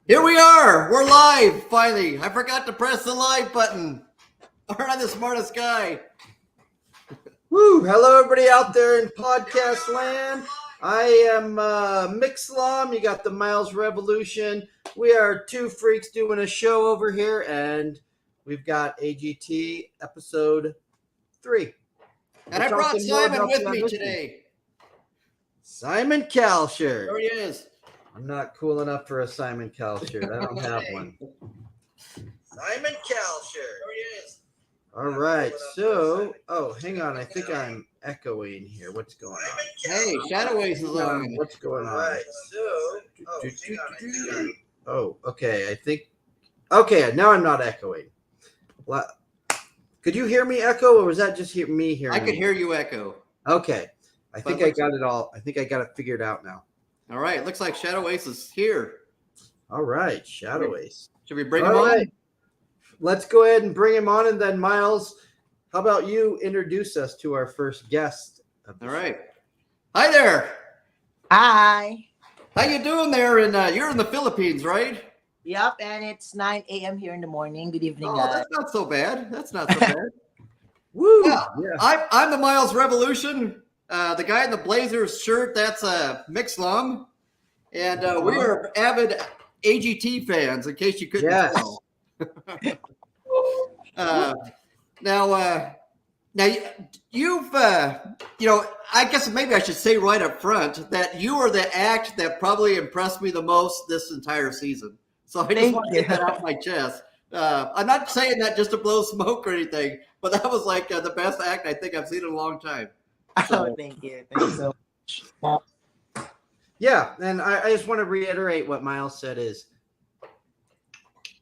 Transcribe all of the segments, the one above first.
Here we are. We're live, finally. I forgot to press the live button. Aren't I the smartest guy? Woo! Hello, everybody out there in podcast land. I am Mixlam. You got the Miles Revolution. We are two freaks doing a show over here, and we've got AGT episode 3. And I brought Simon with me today. Simon Kalsher. There he is. I'm not cool enough for a Simon Kalsher. I don't have one. Simon Kalsher. There he is. All right. So, hang on. I think I'm echoing here. What's going on? Hey, Shadow Ace is on. What's going on? Right. Okay. I think. Okay, now I'm not echoing. Could you hear me echo, or was that just me hearing? I could hear you echo. Okay. I think I got it all. I think I got it figured out now. All right. Looks like Shadow Ace is here. All right, Shadow Ace. Should we bring him on? Let's go ahead and bring him on, and then Miles, how about you introduce us to our first guest? All right. Hi there. Hi. How you doing there? You're in the Philippines, right? Yep, and it's 9 a.m. here in the morning. Good evening, Oh, guys. that's not so bad. That's not so bad. Woo! Yeah. Yeah. I'm the Miles Revolution. The guy in the Blazers shirt, that's Mixlam. And we are avid AGT fans, in case you couldn't tell. Now you've, I guess maybe I should say right up front that you are the act that probably impressed me the most this entire season. So I just want to get that off my chest. I'm not saying that just to blow smoke or anything, but that was like the best act I think I've seen in a long time. So. Oh, thank you. Thank you so much. Yeah, and I just want to reiterate what Miles said is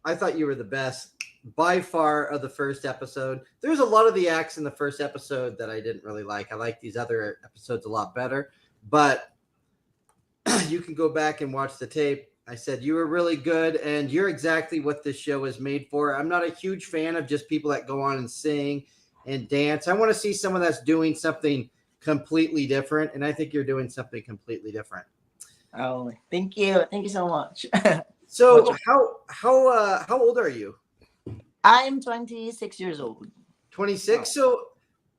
I thought you were the best by far of the first episode. There's a lot of the acts in the first episode that I didn't really like. I like these other episodes a lot better, but you can go back and watch the tape. I said you were really good, and you're exactly what this show is made for. I'm not a huge fan of just people that go on and sing and dance. I want to see someone that's doing something completely different, and I think you're doing something completely different. Oh, thank you. Thank you so much. So how old are you? I'm 26 years old. 26. Wow. So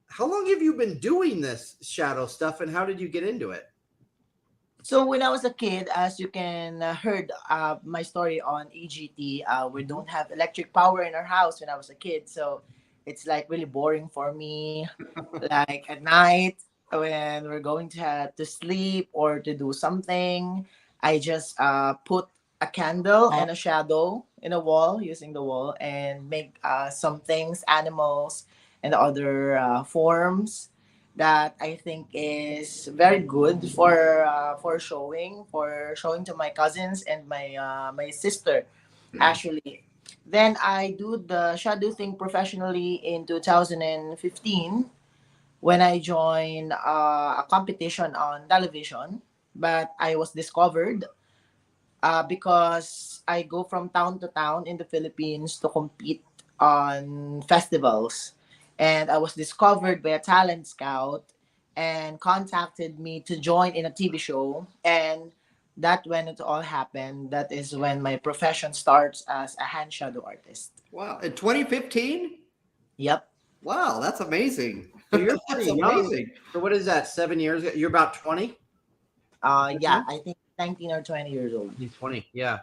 how long have you been doing this shadow stuff, and how did you get into it? So when I was a kid, as you can heard my story on AGT, we don't have electric power in our house when I was a kid. So it's like really boring for me. Like at night when we're going to sleep or to do something, I just put a candle and a shadow in a wall, using the wall, and make some things, animals and other forms that I think is very good for showing to my cousins and my sister, actually. Then I do the shadow thing professionally in 2015 when I joined a competition on television, but I was discovered because I go from town to town in the Philippines to compete on festivals. And I was discovered by a talent scout and contacted me to join in a TV show. And that when it all happened, that is when my profession starts as a hand shadow artist. Wow. In 2015? Yep. Wow, that's amazing. So you're pretty That's young. amazing. So what is that? 7 years ago? You're about 20? Yeah, I think 19 or 20 years old. He's 20. Yeah.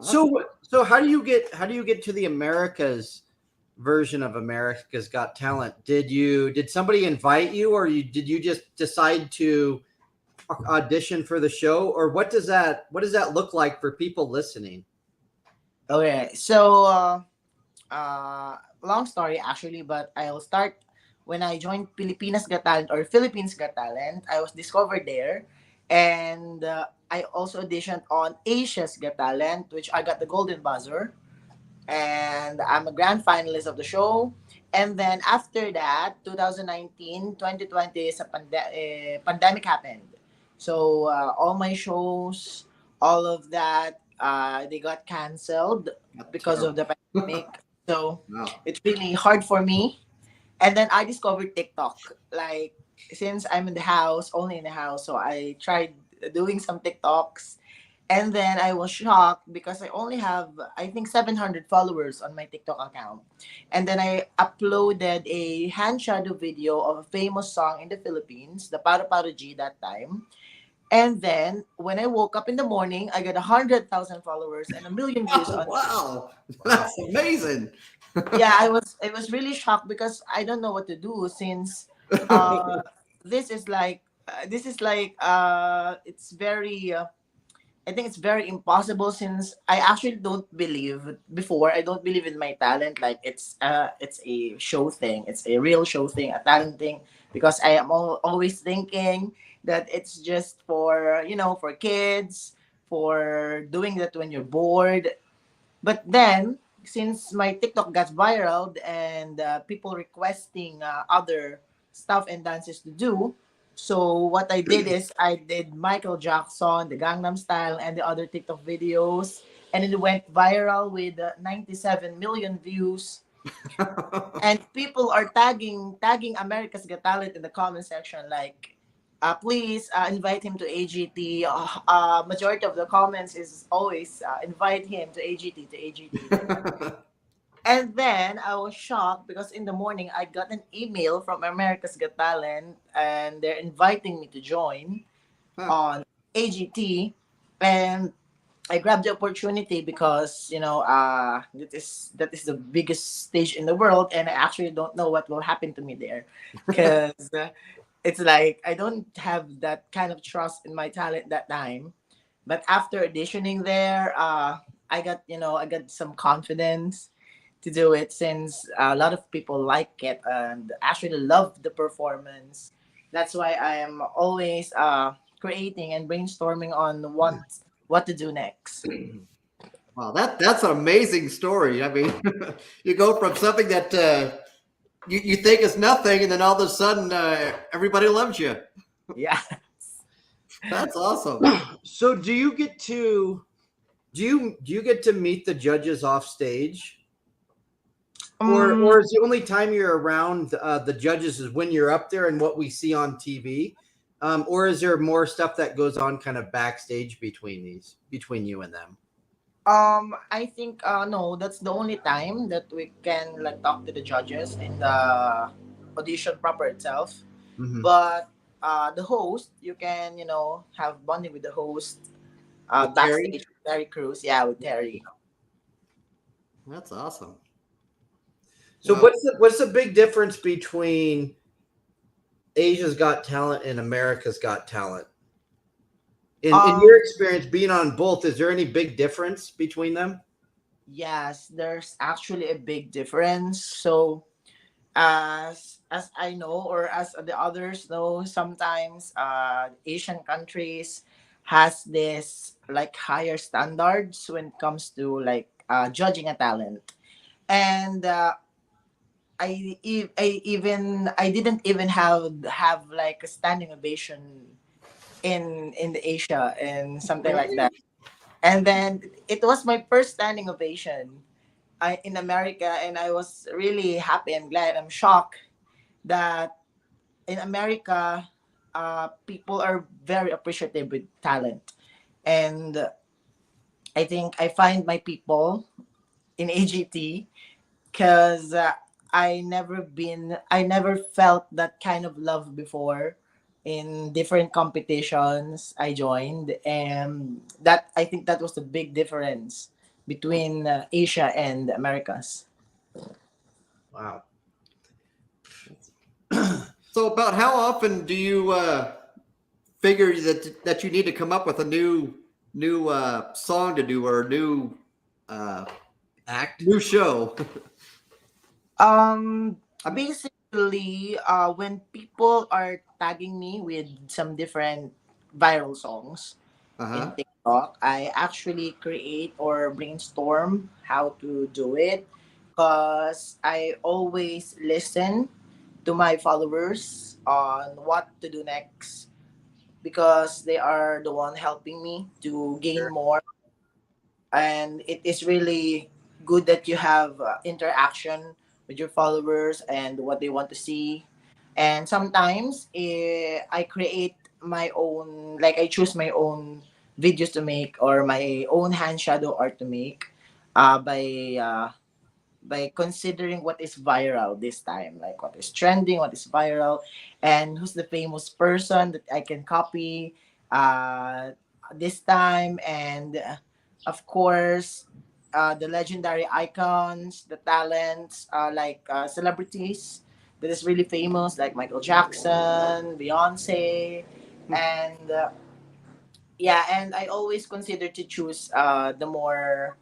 So how do you get to the Americas version of America's Got Talent? Did somebody invite you, or did you just decide to audition for the show, or what does that look like for people listening? Okay, so long story actually, but I'll start when I joined Pilipinas Got Talent or Philippines Got Talent. I was discovered there, and I also auditioned on Asia's Got Talent, which I got the golden buzzer, and I'm a grand finalist of the show. And then after that, 2019, 2020, is pandemic happened. So all my shows, all of that, they got canceled because of the pandemic. So it's really hard for me. And then I discovered TikTok. Like, since I'm in the house, only in the house, so I tried doing some TikToks. And then I was shocked because I only have, I think, 700 followers on my TikTok account. And then I uploaded a hand shadow video of a famous song in the Philippines, the Paro Paro G that time. And then when I woke up in the morning, I got 100,000 followers and a million views Oh, on. wow. Wow. That's amazing. Yeah, I was really shocked because I don't know what to do since uh this is like it's very I think it's very impossible since I actually don't believe before. I don't believe in my talent. Like it's a show thing. It's a real show thing, a talent thing. Because I am always thinking that it's just for for kids, for doing that when you're bored. But then, since my TikTok got viral and people requesting other stuff and dances to do, so what I did is I did Michael Jackson, the Gangnam Style, and the other TikTok videos, and it went viral with 97 million views. And people are tagging America's Got Talent in the comment section, like, please invite him to AGT. Majority of the comments is always invite him to AGT to AGT. And then I was shocked because in the morning I got an email from America's Got Talent and they're inviting me to join Huh. on AGT, and I grabbed the opportunity because that is the biggest stage in the world, and I actually don't know what will happen to me there, because it's like I don't have that kind of trust in my talent that time. But after auditioning there, I got some confidence to do it since a lot of people like it and actually love the performance. That's why I am always creating and brainstorming on what to do next. Wow, that's an amazing story. I mean, you go from something that you think is nothing, and then all of a sudden everybody loves you. Yeah. That's awesome. So do you get to meet the judges off stage? Or Um, is the only time you're around the judges is when you're up there and what we see on TV? Or is there more stuff that goes on kind of backstage between you and them? I think no, that's the only time that we can like talk to the judges in the audition proper itself. Hmm. But the host, you can have bonding with the host With Terry, backstage with Terry Crews. Yeah, with Terry. that's awesome. So Well, what's the big difference between Asia's Got Talent and America's Got Talent? In Um, your experience being on both, is there any big difference between them? yes, there's actually a big difference. So as I know, or as the others know, sometimes Asian countries has this like higher standards when it comes to like judging a talent. And I didn't even have like a standing ovation in the Asia and something like that. really? And then it was my first standing ovation in America, and I was really happy and glad. I'm shocked that in America, people are very appreciative with talent, and I think I find my people in AGT because I never felt that kind of love before in different competitions I joined, and that I think that was the big difference between Asia and Americas. Wow. So, about how often do you figure that you need to come up with a new song to do or a uh, Act. new show? Um, I'm, basically, when people are tagging me with some different viral songs in uh-huh. TikTok, I actually create or brainstorm how to do it because I always listen to my followers on what to do next because they are the one helping me to gain more, and it is really good that you have interaction with your followers and what they want to see. And sometimes I create my own, like I choose my own videos to make or my own hand shadow art to make uh, by uh, by considering what is viral this time, like what is trending, what is viral, and who's the famous person that I can copy uh, this time, and of course, the legendary icons, the talents, like celebrities that is really famous, like Michael Jackson, Beyonce, and yeah, and I always consider to choose the more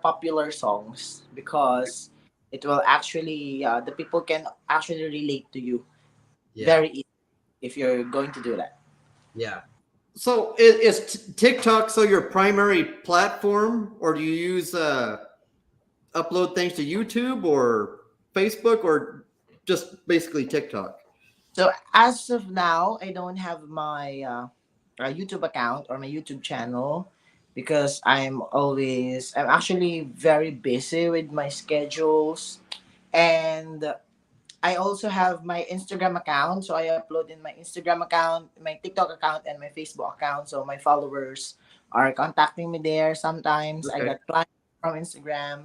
popular songs because it will actually the people can actually relate to you Yeah. very easy if you're going to do that. Yeah. So is TikTok so your primary platform, or do you use upload things to YouTube or Facebook, or just basically TikTok? So as of now, I don't have my YouTube account or my YouTube channel because I'm actually very busy with my schedules, and I also have my Instagram account, so I upload in my Instagram account, my TikTok account, and my Facebook account. So my followers are contacting me there. Sometimes I Okay. got clients from Instagram,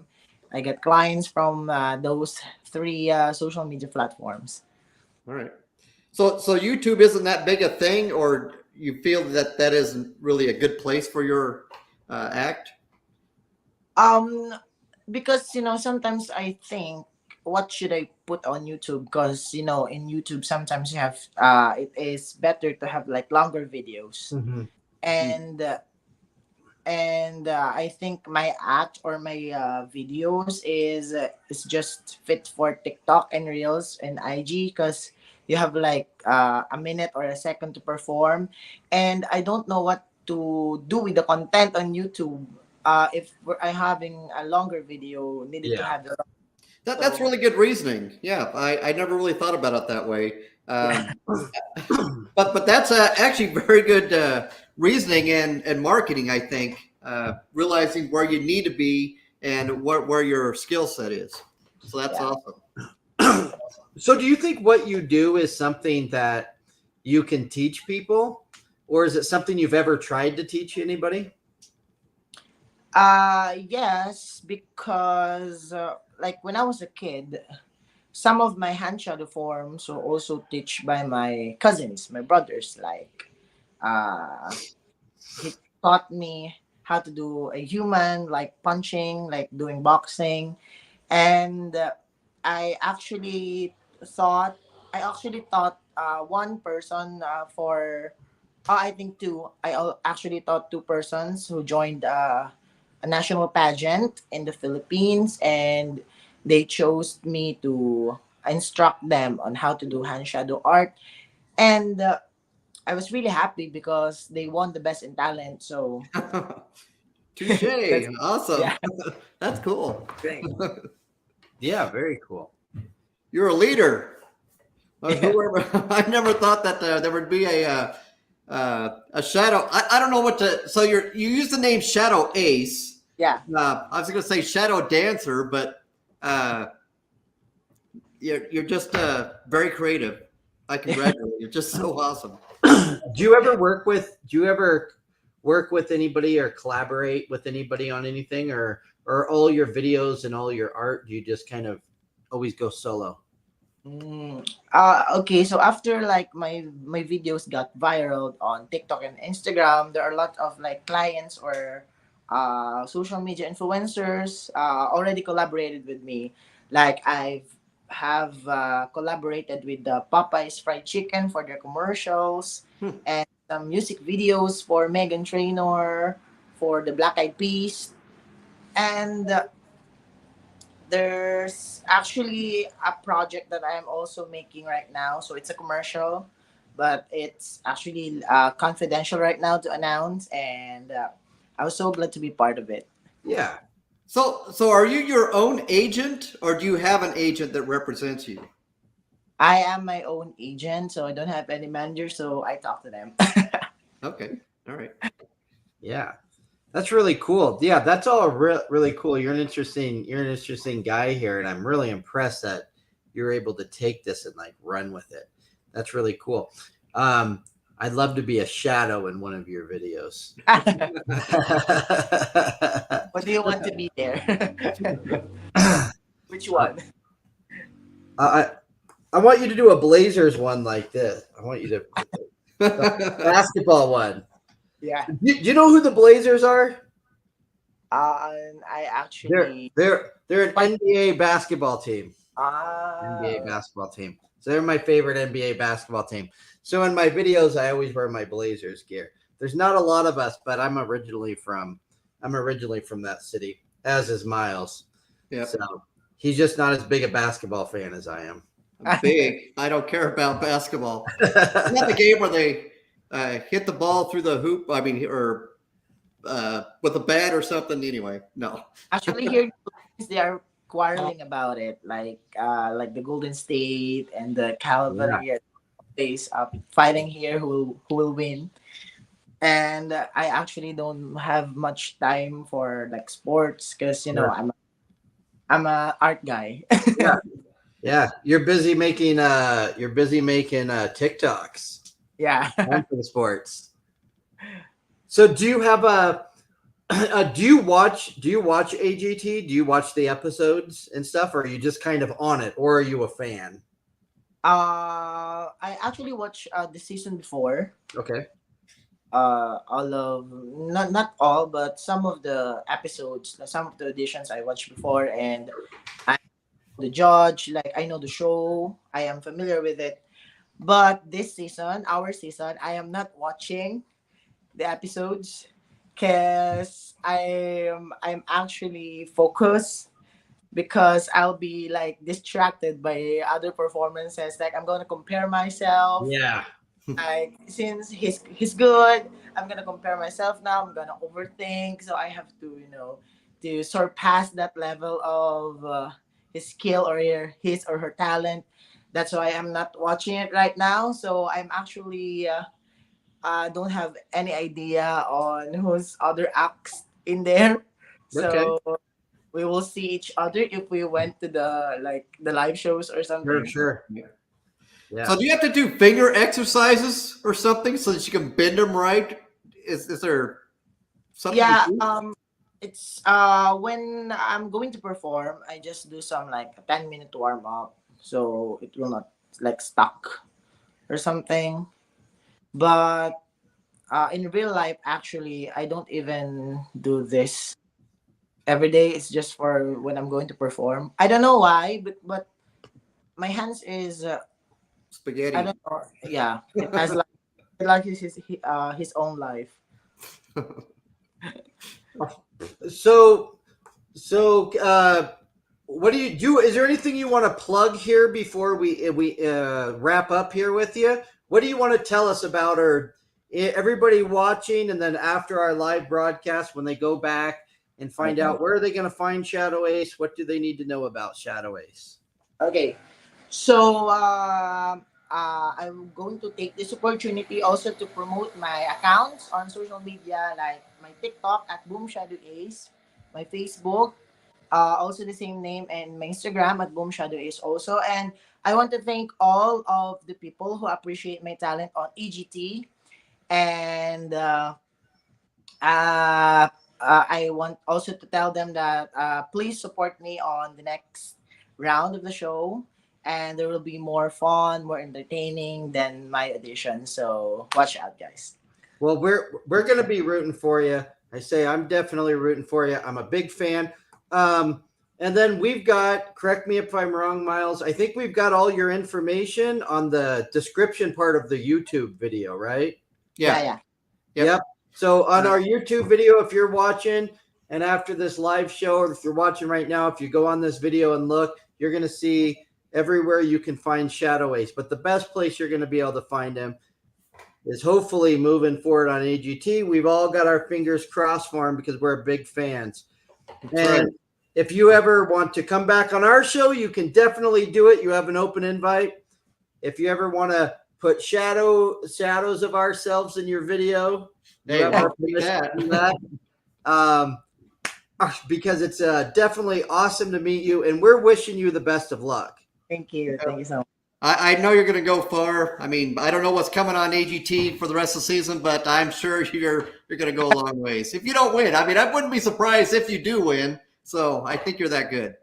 I get clients from those three social media platforms. All right. So YouTube isn't that big a thing, or you feel that that isn't really a good place for your act? Um, because sometimes I think what should I put on YouTube? Because in YouTube sometimes you have it is better to have like longer videos Hmm. and I think my act or my videos is just fit for TikTok and Reels and IG because you have like a minute or a second to perform, and I don't know what to do with the content on YouTube. If I having a longer video, needed to Yeah. have the That's so really good reasoning. Yeah, I never really thought about it that way. yeah. But that's actually very good reasoning and marketing. I think realizing where you need to be and where your skill set is. So that's Yeah. awesome. So do you think what you do is something that you can teach people, or is it something you've ever tried to teach anybody? Yes, because like when I was a kid, some of my hand shadow forms were also taught by my cousins, my brothers. Like, uh, he taught me how to do a human, like punching, like doing boxing, and thought, I actually thought one person for, I think two. Actually thought two persons who joined a national pageant in the Philippines, and they chose me to instruct them on how to do hand shadow art, and I was really happy because they won the best in talent. So Touche! that's Awesome. yeah, That's cool. great. Yeah, very cool. You're a leader. Yeah, Whoever I never thought that there would be a shadow. I don't know what to. So you use the name Shadow Ace. yeah. I was going to say Shadow Dancer, but uh, you're just very creative. I congratulate you. You're just so awesome. Do you ever work with anybody or collaborate with anybody on anything, or all your videos and all your art, do you just kind of always go solo? Okay, so after like my videos got viral on TikTok and Instagram, there are a lot of like clients or social media influencers already collaborated with me. Like I've have collaborated with the Popeyes fried chicken for their commercials Hmm. and some music videos for Megan Trainor for the Black Eyed Peas, and there's actually a project that I'm also making right now. So it's a commercial, but it's actually confidential right now to announce. And I was so glad to be part of it. Yeah. So are you your own agent, or do you have an agent that represents you? I am my own agent, so I don't have any manager, so I talk to them. Okay, all right. Yeah. That's really cool. Yeah, that's all really cool. You're an interesting guy here, and I'm really impressed that you're able to take this and like run with it. That's really cool. Um, I'd love to be a shadow in one of your videos. What do you want to be there? Which one? I I want you to do a Blazers one like this. I want you to basketball one. Yeah. Do you know who the Blazers are? And I They're actually. they're an NBA basketball team. NBA Uh, basketball team. So they're my favorite NBA basketball team. So in my videos, I always wear my Blazers gear. There's not a lot of us, but I'm originally from that city, as is Miles. Yep. So he's just not as big a basketball fan as I am. I'm big. I don't care about basketball. It's not the game where they hit the ball through the hoop. I mean, or with a bat or something. Anyway, no. actually, here they are quarreling about it, like the Golden State and the Calvary is fighting here who will win. And I actually don't have much time for like sports because you know Sure. I'm a art guy. Yeah. Yeah. You're busy making TikToks Yeah. for the sports. So do you have a do you watch AGT? Do you watch the episodes and stuff, or are you just kind of on it, or are you a fan? I actually watched the season before. Okay. All of not all, but some of the episodes, some of the editions I watched before, and I know the judge, like I know the show, I am familiar with it. But this season, our season, I am not watching the episodes because I'm actually focused because I'll be like distracted by other performances. Like I'm gonna compare myself. Yeah. Like since he's good, I'm gonna compare myself now. I'm gonna overthink, so I have to to surpass that level of his skill or his or her talent. That's why I'm not watching it right now. So I'm actually don't have any idea on who's other acts in there. Okay. So we will see each other if we went to the live shows or something. Sure. Yeah. Yeah. So do you have to do finger exercises or something so that you can bend them right? Is there something? Yeah, to do? it's when I'm going to perform, I just do some like a 10-minute warm up so it will not like stuck or something. But in real life, actually, I don't even do this every day. It's just for when I'm going to perform. I don't know why, but my hands is Spaghetti. I don't know. Yeah, it has like his own life. So what do you do? Is there anything you want to plug here before we wrap up here with you? What do you want to tell us about everybody watching, and then after our live broadcast, when they go back and find out where are they going to find Shadow Ace? What do they need to know about Shadow Ace? Okay, so I'm going to take this opportunity also to promote my accounts on social media, like my TikTok at Boom Shadow Ace, my Facebook, also the same name, and my Instagram at Boom Shadow Ace also. And I want to thank all of the people who appreciate my talent on EGT, and I want also to tell them that please support me on the next round of the show, and there will be more fun, more entertaining than my audition. So watch out, guys. Well, we're going to be rooting for you. I say I'm definitely rooting for you. I'm a big fan. And then we've got, correct me if I'm wrong, Miles, I think we've got all your information on the description part of the YouTube video, right? Yeah. Yep. So on our YouTube video, if you're watching, and after this live show, or if you're watching right now, if you go on this video and look, you're going to see everywhere you can find Shadow Ace. But the best place you're going to be able to find him is hopefully moving forward on AGT. We've all got our fingers crossed for him because we're big fans. And if you ever want to come back on our show, you can definitely do it. You have an open invite. If you ever want to put shadows of ourselves in your video, you have our permission to do that. Because it's definitely awesome to meet you, and we're wishing you the best of luck. Thank you. Thank you so much. I know you're going to go far. I mean, I don't know what's coming on AGT for the rest of the season, but I'm sure you're going to go a long ways. If you don't win, I mean, I wouldn't be surprised if you do win. So I think you're that good.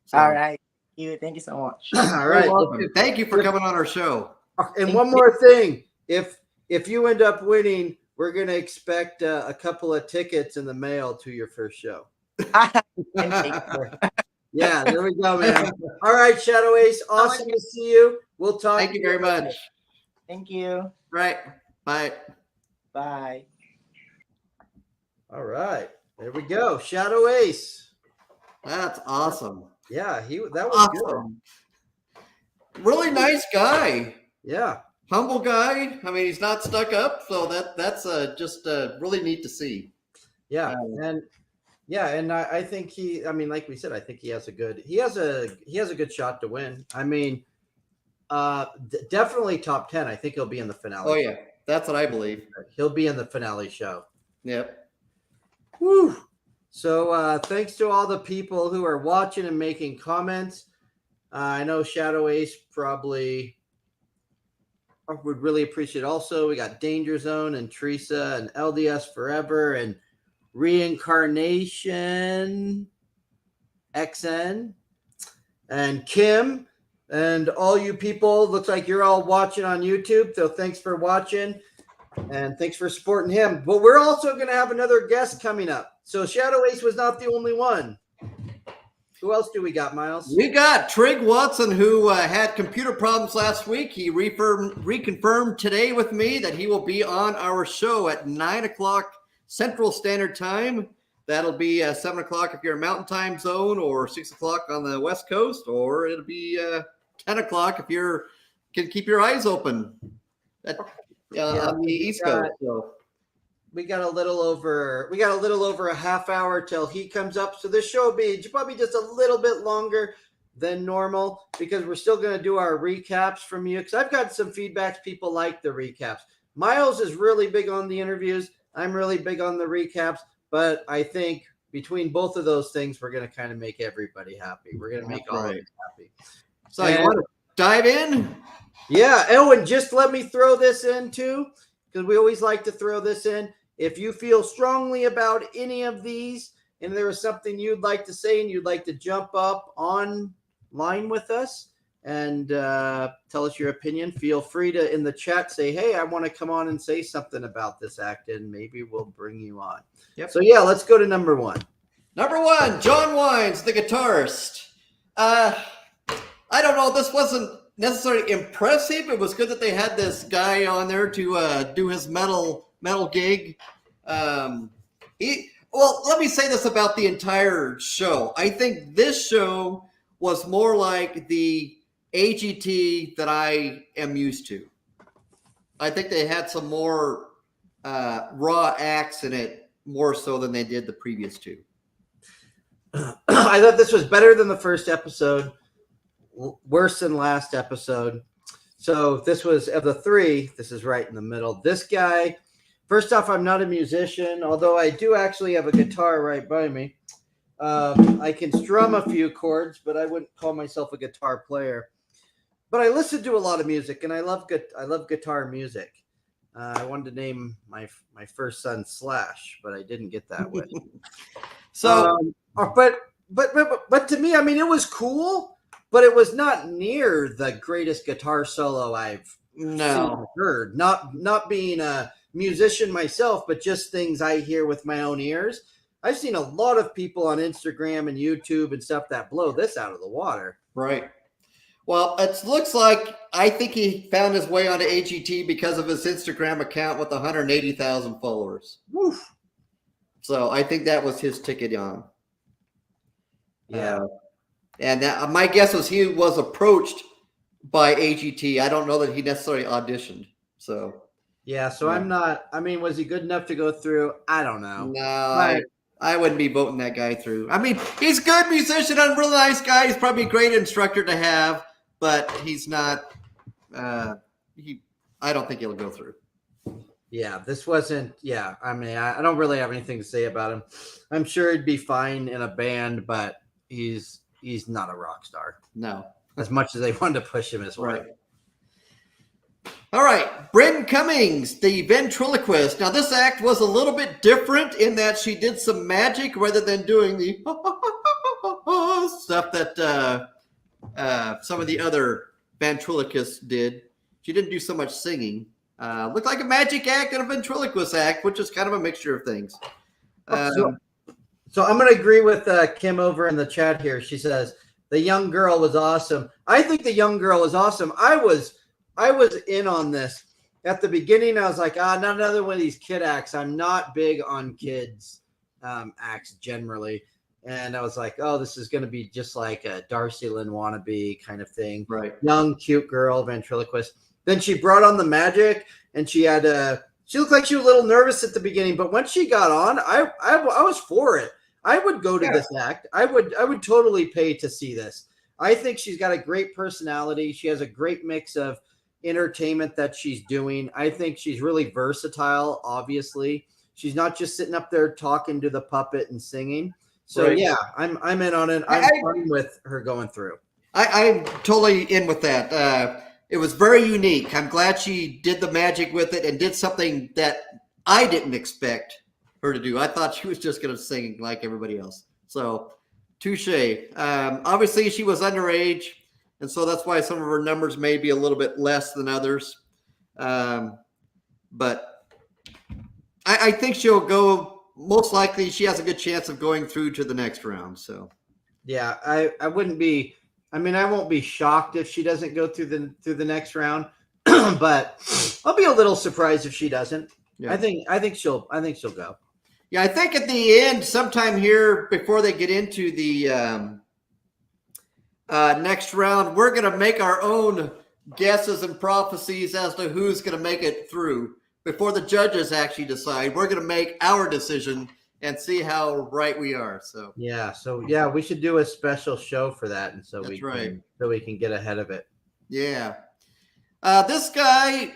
So, All right. Thank you so much. All you're right. welcome. Thank you for coming on our show. And one more thing, if you end up winning, we're going to expect a couple of tickets in the mail to your first show. Yeah, there we go, man. All right, Shadow Ace, awesome to see you. We'll talk. Thank you very much. Thank you. Right. Bye. Bye. All right, there we go, Shadow Ace. That's awesome. Yeah, that was Awesome. Really nice guy. good. Yeah. Humble guy. I mean, he's not stuck up, so that's just really neat to see. Yeah, and I think I mean, like we said, I think he has a good shot to win. I mean, definitely top 10. I think he'll be in the finale. Oh yeah, that's what I believe. He'll be in the finale show. Yep. Woo. So thanks to all the people who are watching and making comments. I know Shadow Ace probably would really appreciate it. Also, we got Danger Zone and Teresa and LDS Forever and Reincarnation XN and Kim and all you people. Looks like you're all watching on YouTube. So thanks for watching and thanks for supporting him. But we're also going to have another guest coming up. So Shadow Ace was not the only one. Who else do we got, Miles? We got Trigg Watson, who had computer problems last week. He reconfirmed today with me that he will be on our show at 9 o'clock Central Standard Time. That'll be 7 o'clock if you're in Mountain Time Zone, or 6 o'clock on the West Coast, or it'll be 10 o'clock if you can keep your eyes open on the East Coast. So. We got a little over a half hour till he comes up. So this show will be probably just a little bit longer than normal because we're still going to do our recaps from you. Because I've got some feedbacks. People like the recaps. Miles is really big on the interviews. I'm really big on the recaps. But I think between both of those things, we're going to kind of make everybody happy. We're going to make all of us happy. So you want to dive in? Yeah. Oh, and just let me throw this in too, because we always like to throw this in. If you feel strongly about any of these and there is something you'd like to say and you'd like to jump up online with us and tell us your opinion, feel free to in the chat say, hey, I want to come on and say something about this act, and maybe we'll bring you on. Yep. So, yeah, let's go to number one. Number one, John Wines, the guitarist. I don't know. This wasn't necessarily impressive. It was good that they had this guy on there to do his metal gig. Well, let me say this about the entire show. I think this show was more like the AGT that I am used to. I think they had some more raw acts in it, more so than they did the previous two. I thought this was better than the first episode, worse than last episode. So this was, of the three, this is right in the middle. This guy, first off, I'm not a musician, although I do actually have a guitar right by me. I can strum a few chords, but I wouldn't call myself a guitar player. But I listen to a lot of music, and I love guitar music. I wanted to name my first son Slash, but I didn't get that way. So, but to me, I mean, it was cool, but it was not near the greatest guitar solo I've seen or heard. Not being a musician myself, but just things I hear with my own ears. I've seen a lot of people on Instagram and YouTube and stuff that blow this out of the water. right. Well, it looks like I think he found his way onto AGT because of his Instagram account with 180,000 followers. Woof. So I think that was his ticket on. Yeah. And my guess was he was approached by AGT. I don't know that he necessarily auditioned. So Yeah, so I'm not. I mean, was he good enough to go through? I don't know. no, I wouldn't be voting that guy through. I mean, he's a good musician and a really nice guy. He's probably a great instructor to have, but he's not. I don't think he'll go through. Yeah, this wasn't. Yeah, I mean, I don't really have anything to say about him. I'm sure he'd be fine in a band, but he's not a rock star. No. As much as they wanted to push him as well. Right. All right, Bryn Cummings, the ventriloquist. Now, this act was a little bit different in that she did some magic rather than doing the stuff that some of the other ventriloquists did. She didn't do so much singing. Looked like a magic act and a ventriloquist act, which is kind of a mixture of things. So I'm going to agree with Kim over in the chat here. She says the young girl was awesome. I think the young girl was awesome. I was in on this at the beginning. I was like, not another one of these kid acts. I'm not big on kids acts generally. And I was like, oh, this is going to be just like a Darcy Lynn wannabe kind of thing. Right. Young, cute girl, ventriloquist. Then she brought on the magic, and she had she looked like she was a little nervous at the beginning, but once she got on, I was for it. I would go to this act. I would totally pay to see this. I think she's got a great personality. She has a great mix of entertainment that she's doing. I think she's really versatile. Obviously, she's not just sitting up there talking to the puppet and singing. So right. yeah, I'm in on it. I'm fine with her going through. I'm totally in with that. It was very unique. I'm glad she did the magic with it and did something that I didn't expect her to do. I thought she was just going to sing like everybody else. So, touche. Obviously, she was underage, and so that's why some of her numbers may be a little bit less than others. But I think she'll go. Most likely, she has a good chance of going through to the next round. So, yeah, I wouldn't be. I mean, I won't be shocked if she doesn't go through the next round, but I'll be a little surprised if she doesn't. Yeah. I think she'll go. Yeah, I think at the end, sometime here before they get into the next round, we're going to make our own guesses and prophecies as to who's going to make it through. Before the judges actually decide, we're going to make our decision and see how right we are. So we should do a special show for that, and so we can get ahead of it. Yeah, this guy,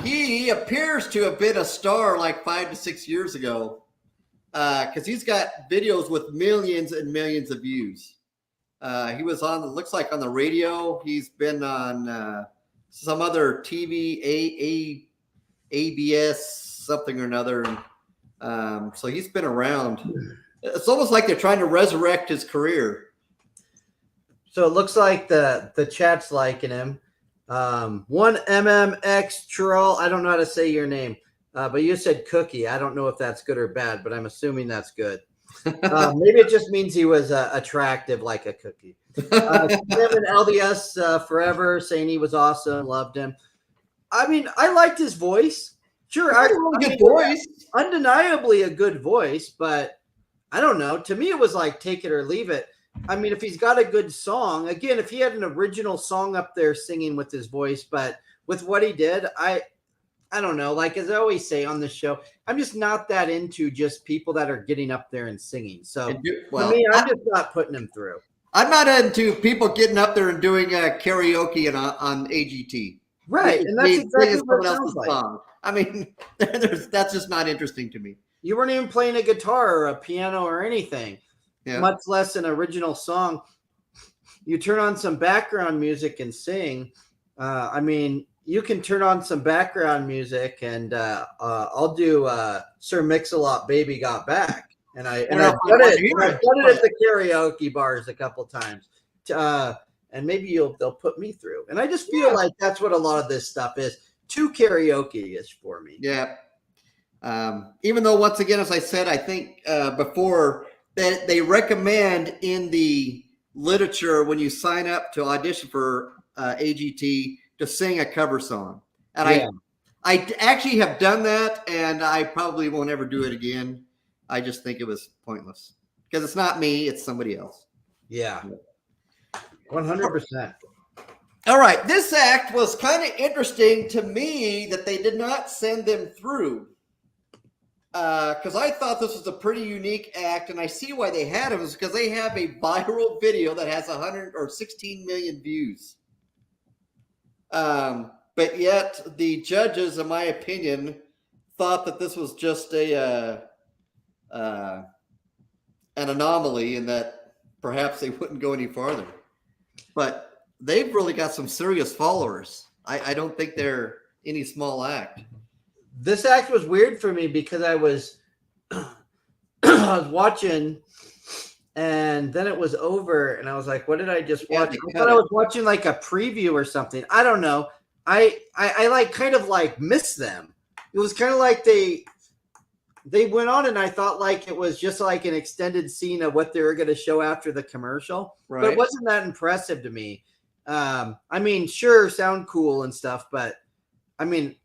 he appears to have been a star like 5 to 6 years ago, because he's got videos with millions and millions of views. He was on, it looks like on the radio. He's been on some other TV, ABS something or another. So he's been around. It's almost like they're trying to resurrect his career. So it looks like the chat's liking him. 1MMX Troll. I don't know how to say your name, but you said cookie. I don't know if that's good or bad, but I'm assuming that's good. Maybe it just means he was attractive like a cookie. Kevin LDS forever saying he was awesome, loved him. I mean, I liked his voice. Sure, good voice. Undeniably a good voice, but I don't know. To me, it was like take it or leave it. I mean, if he's got a good song, again, if he had an original song up there singing with his voice, but with what he did, I don't know. Like as I always say on this show, I'm just not that into just people that are getting up there and singing. So to me, I'm just not putting him through. I'm not into people getting up there and doing karaoke on AGT. Right, and that's exactly what it sounds like. Song. I mean, that's just not interesting to me. You weren't even playing a guitar or a piano or anything, much less an original song. You turn on some background music and sing. I mean, you can turn on some background music, and I'll do Sir Mix-a-Lot, "Baby Got Back," and I've done it at the karaoke bars a couple times. And maybe they'll put me through. And I just feel like that's what a lot of this stuff is. Too karaoke-ish for me. Yeah. Even though, once again, as I said, I think before, that they recommend in the literature when you sign up to audition for AGT to sing a cover song. And I actually have done that, and I probably won't ever do it again. I just think it was pointless. Because it's not me, it's somebody else. Yeah. 100%. All right. This act was kind of interesting to me that they did not send them through. Because I thought this was a pretty unique act, and I see why they had it was because they have a viral video that has 100 or 16 million views. But yet the judges, in my opinion, thought that this was just an anomaly and that perhaps they wouldn't go any farther. But they've really got some serious followers. I don't think they're any small act. This act was weird for me because I was I was watching and then it was over and I was like, what did I just Yeah, watch? they I cut thought I it. was watching like a preview or something. I don't know. I like kind of like missed them. It was kind of like they went on and I thought like it was just like an extended scene of what they were going to show after the commercial. But it Right. wasn't that impressive to me. I mean, sure, sound cool and stuff, but I mean,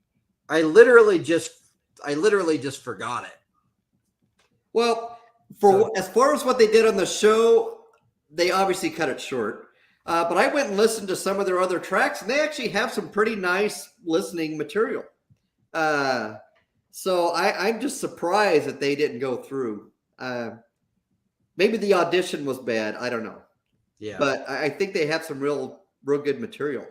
I literally just forgot it. Well, So- as far as what they did on the show, they obviously cut it short. But I went and listened to some of their other tracks, and they actually have some pretty nice listening material. So I'm just surprised that they didn't go through. Maybe the audition was bad. I don't know. Yeah. But I think they have some real good material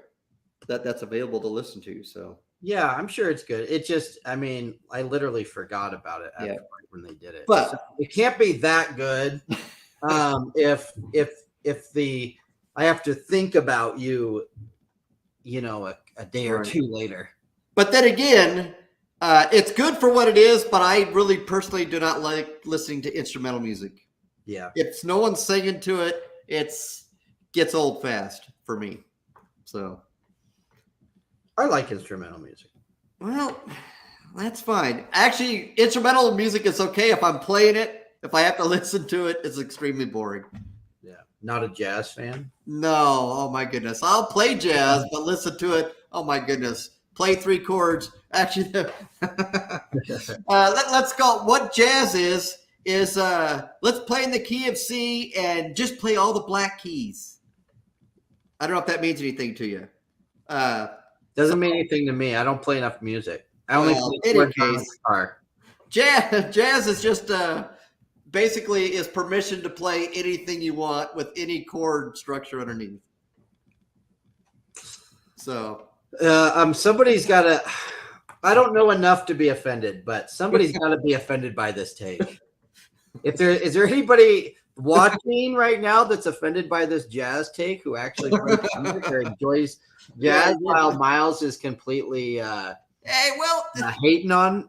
that's available to listen to. So Yeah, I'm sure it's good. It just, I mean, I literally forgot about it Yeah. after when they did it. But- So it can't be that good. If the I have to think about you, a day or Right. two later. But then again, it's good for what it is, but I really personally do not like listening to instrumental music. Yeah. If no one's singing to it, gets old fast for me. So, I like instrumental music. well, that's fine. Actually, instrumental music is okay if I'm playing it. If I have to listen to it, it's extremely boring. Yeah. Not a jazz fan. No, oh my goodness. I'll play jazz, but listen to it. Oh my goodness. Play 3 chords. Actually, let's go. What jazz is let's play in the key of C and just play all the black keys. I don't know if that means anything to you. Doesn't mean anything to me. I don't play enough music. I only Well, play in any chords on the case- guitar. Jazz is just basically is permission to play anything you want with any chord structure underneath. So Somebody's got to. I don't know enough to be offended, but somebody's got to be offended by this take. Is there anybody watching right now that's offended by this jazz take who actually plays music or enjoys jazz while Miles is completely hey, well, hating on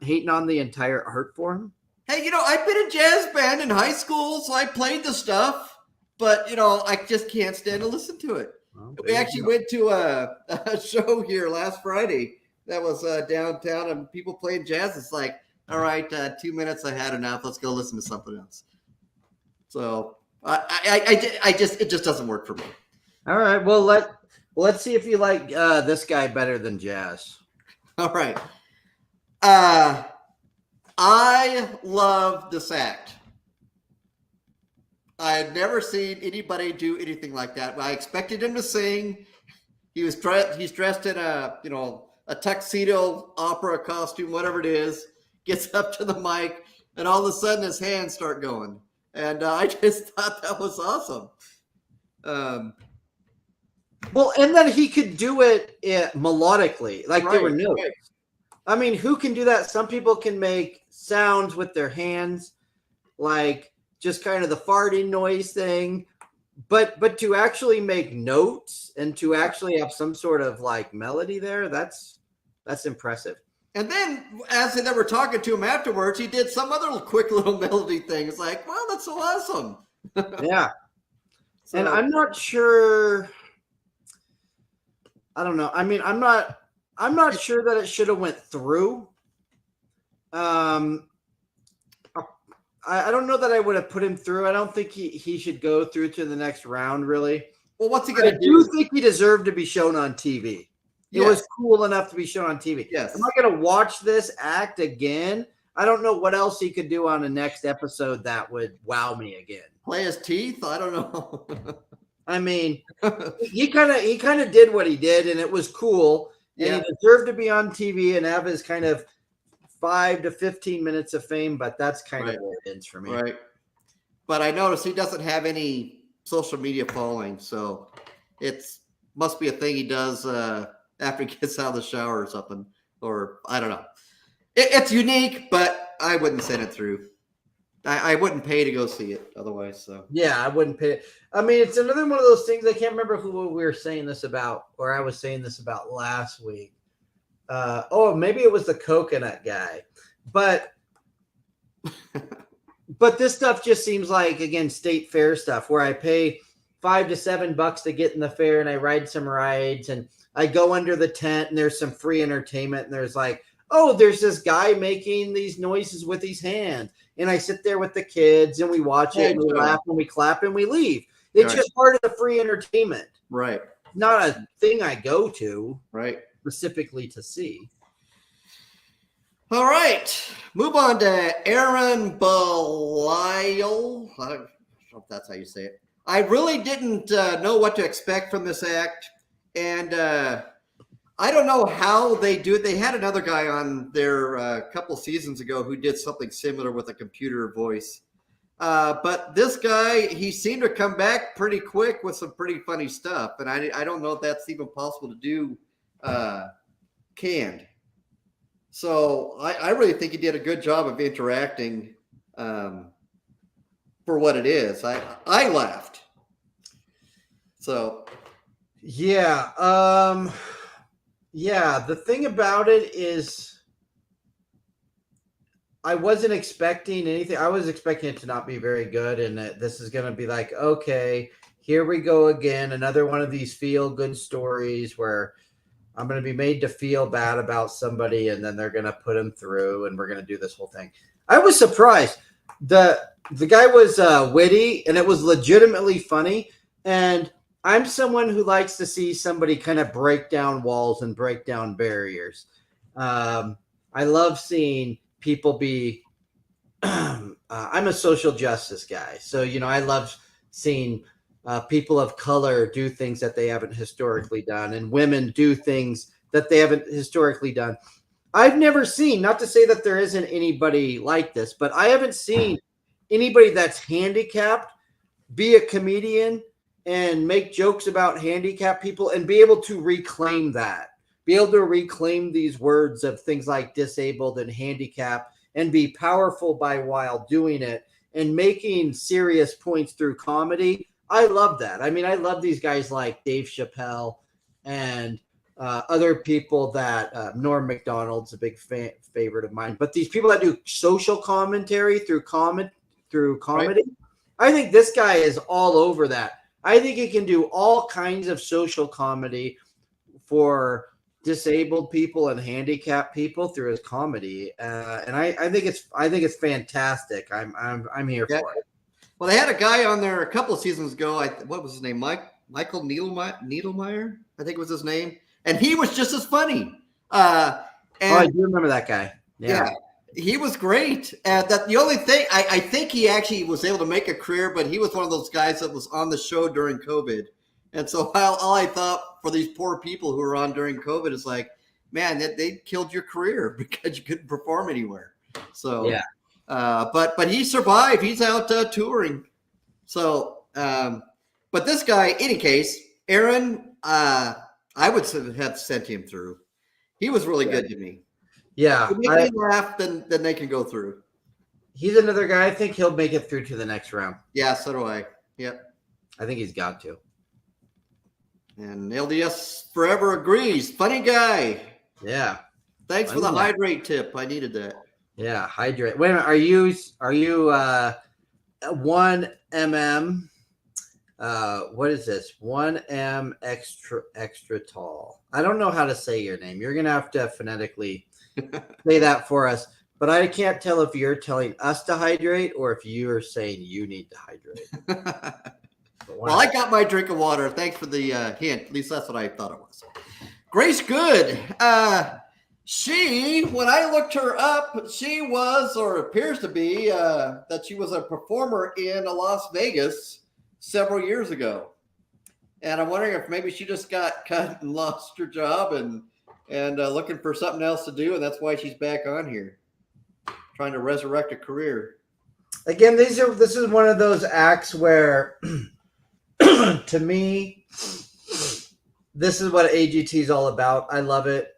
the entire art form? hey, I've been in a jazz band in high school, so I played the stuff, but I just can't stand to listen to it. Well, We actually went to a show here last Friday that was downtown, and people playing jazz. It's like, all right, 2 minutes, I had enough. Let's go listen to something else. So it just doesn't work for me. all right. Well, let's see if you like this guy better than jazz. All right. I love this act. I had never seen anybody do anything like that. I expected him to sing. He's dressed in a tuxedo opera costume, whatever it is, gets up to the mic, and all of a sudden his hands start going. And I just thought that was awesome. Well, and then he could do it melodically, like they were Right, notes. right. I mean, who can do that? Some people can make sounds with their hands, like just kind of the farting noise thing. But to actually make notes and to actually have some sort of like melody there, that's impressive. And then, as they were talking to him afterwards, he did some other quick little melody thing. It's like, wow, that's so awesome. Yeah. So, And I'm not sure. I don't know. I mean, I'm not sure that it should have went through. I don't know that I would have put him through. I don't think he should go through to the next round, really. well, what's he I going to do do? think he deserved to be shown on TV. It Yes. was cool enough to be shown on TV. Yes. Am I going to watch this act again? I don't know what else he could do on the next episode that would wow me again. Play his teeth? I don't know. I mean, he kind of did what he did, and it was cool. And Yeah. he deserved to be on TV and have his kind of 5 to 15 minutes of fame. But that's kind Right. of where it ends for me. Right. But I noticed he doesn't have any social media following, so must be a thing he does after he gets out of the shower or something, or I don't know. It's unique, but I wouldn't send it through. I wouldn't pay to go see it otherwise. So Yeah, I wouldn't pay. I mean, it's another one of those things. I can't remember who we were saying this about, or I was saying this about last week. Maybe it was the coconut guy, but this stuff just seems like, again, state fair stuff where I pay $5 to $7 to get in the fair and I ride some rides and I go under the tent and there's some free entertainment and there's like, oh, there's this guy making these noises with his hand. And I sit there with the kids and we watch it and we laugh and we clap and we leave. It's just part of the free entertainment. Right. Not a thing I go to specifically to see. All right. Move on to Aaron Belial. I don't know if that's how you say it. I really didn't know what to expect from this act. And I don't know how they do it. They had another guy on there a couple seasons ago who did something similar with a computer voice. But this guy, he seemed to come back pretty quick with some pretty funny stuff. And I don't know if that's even possible to do canned. So I really think he did a good job of interacting for what it is. I laughed. So yeah. The thing about it is I wasn't expecting anything. I was expecting it to not be very good, and that this is going to be like, okay, here we go again, another one of these feel-good stories where I'm going to be made to feel bad about somebody, and then they're going to put them through, and we're going to do this whole thing. I was surprised. The guy was witty, and it was legitimately funny, and I'm someone who likes to see somebody kind of break down walls and break down barriers. I love seeing people be I'm a social justice guy. So, I love seeing people of color do things that they haven't historically done and women do things that they haven't historically done. I've never seen, not to say that there isn't anybody like this, but I haven't seen anybody that's handicapped be a comedian and make jokes about handicapped people and be able to reclaim that. Be able to reclaim these words of things like disabled and handicap and be powerful while doing it and making serious points through comedy. I love that. I mean, I love these guys like Dave Chappelle and other people that Norm Macdonald's a big favorite of mine. But these people that do social commentary through comedy, right. I think this guy is all over that. I think he can do all kinds of social comedy for disabled people and handicapped people through his comedy, and I think it's fantastic. I'm here for it. Well, they had a guy on there a couple of seasons ago. What was his name? Michael Needlemeyer, I think was his name, and he was just as funny. I do remember that guy. Yeah, he was great. That the only thing I think he actually was able to make a career, but he was one of those guys that was on the show during COVID. And so all I thought for these poor people who were on during COVID is like, man, they killed your career because you couldn't perform anywhere. So, yeah. But he survived. He's out touring. So, but this guy, any case, Aaron, I would have sent him through. He was really good to me. Yeah. If they make me laugh, then they can go through. He's another guy. I think he'll make it through to the next round. Yeah, so do I. Yep. I think he's got to. And LDS Forever agrees. Funny guy. Yeah. Thanks for the hydrate tip. I needed that. Yeah, hydrate. Wait a minute. Are you 1 mm? What is this? 1M extra tall. I don't know how to say your name. You're gonna have to phonetically say that for us. But I can't tell if you're telling us to hydrate or if you are saying you need to hydrate. Well, I got my drink of water. Thanks for the hint. At least that's what I thought it was. Grace Good. When I looked her up, she was, or appears to be, that she was a performer in Las Vegas several years ago. And I'm wondering if maybe she just got cut and lost her job and looking for something else to do. And that's why she's back on here, trying to resurrect a career. Again, this is one of those acts where to me, this is what AGT is all about. I love it.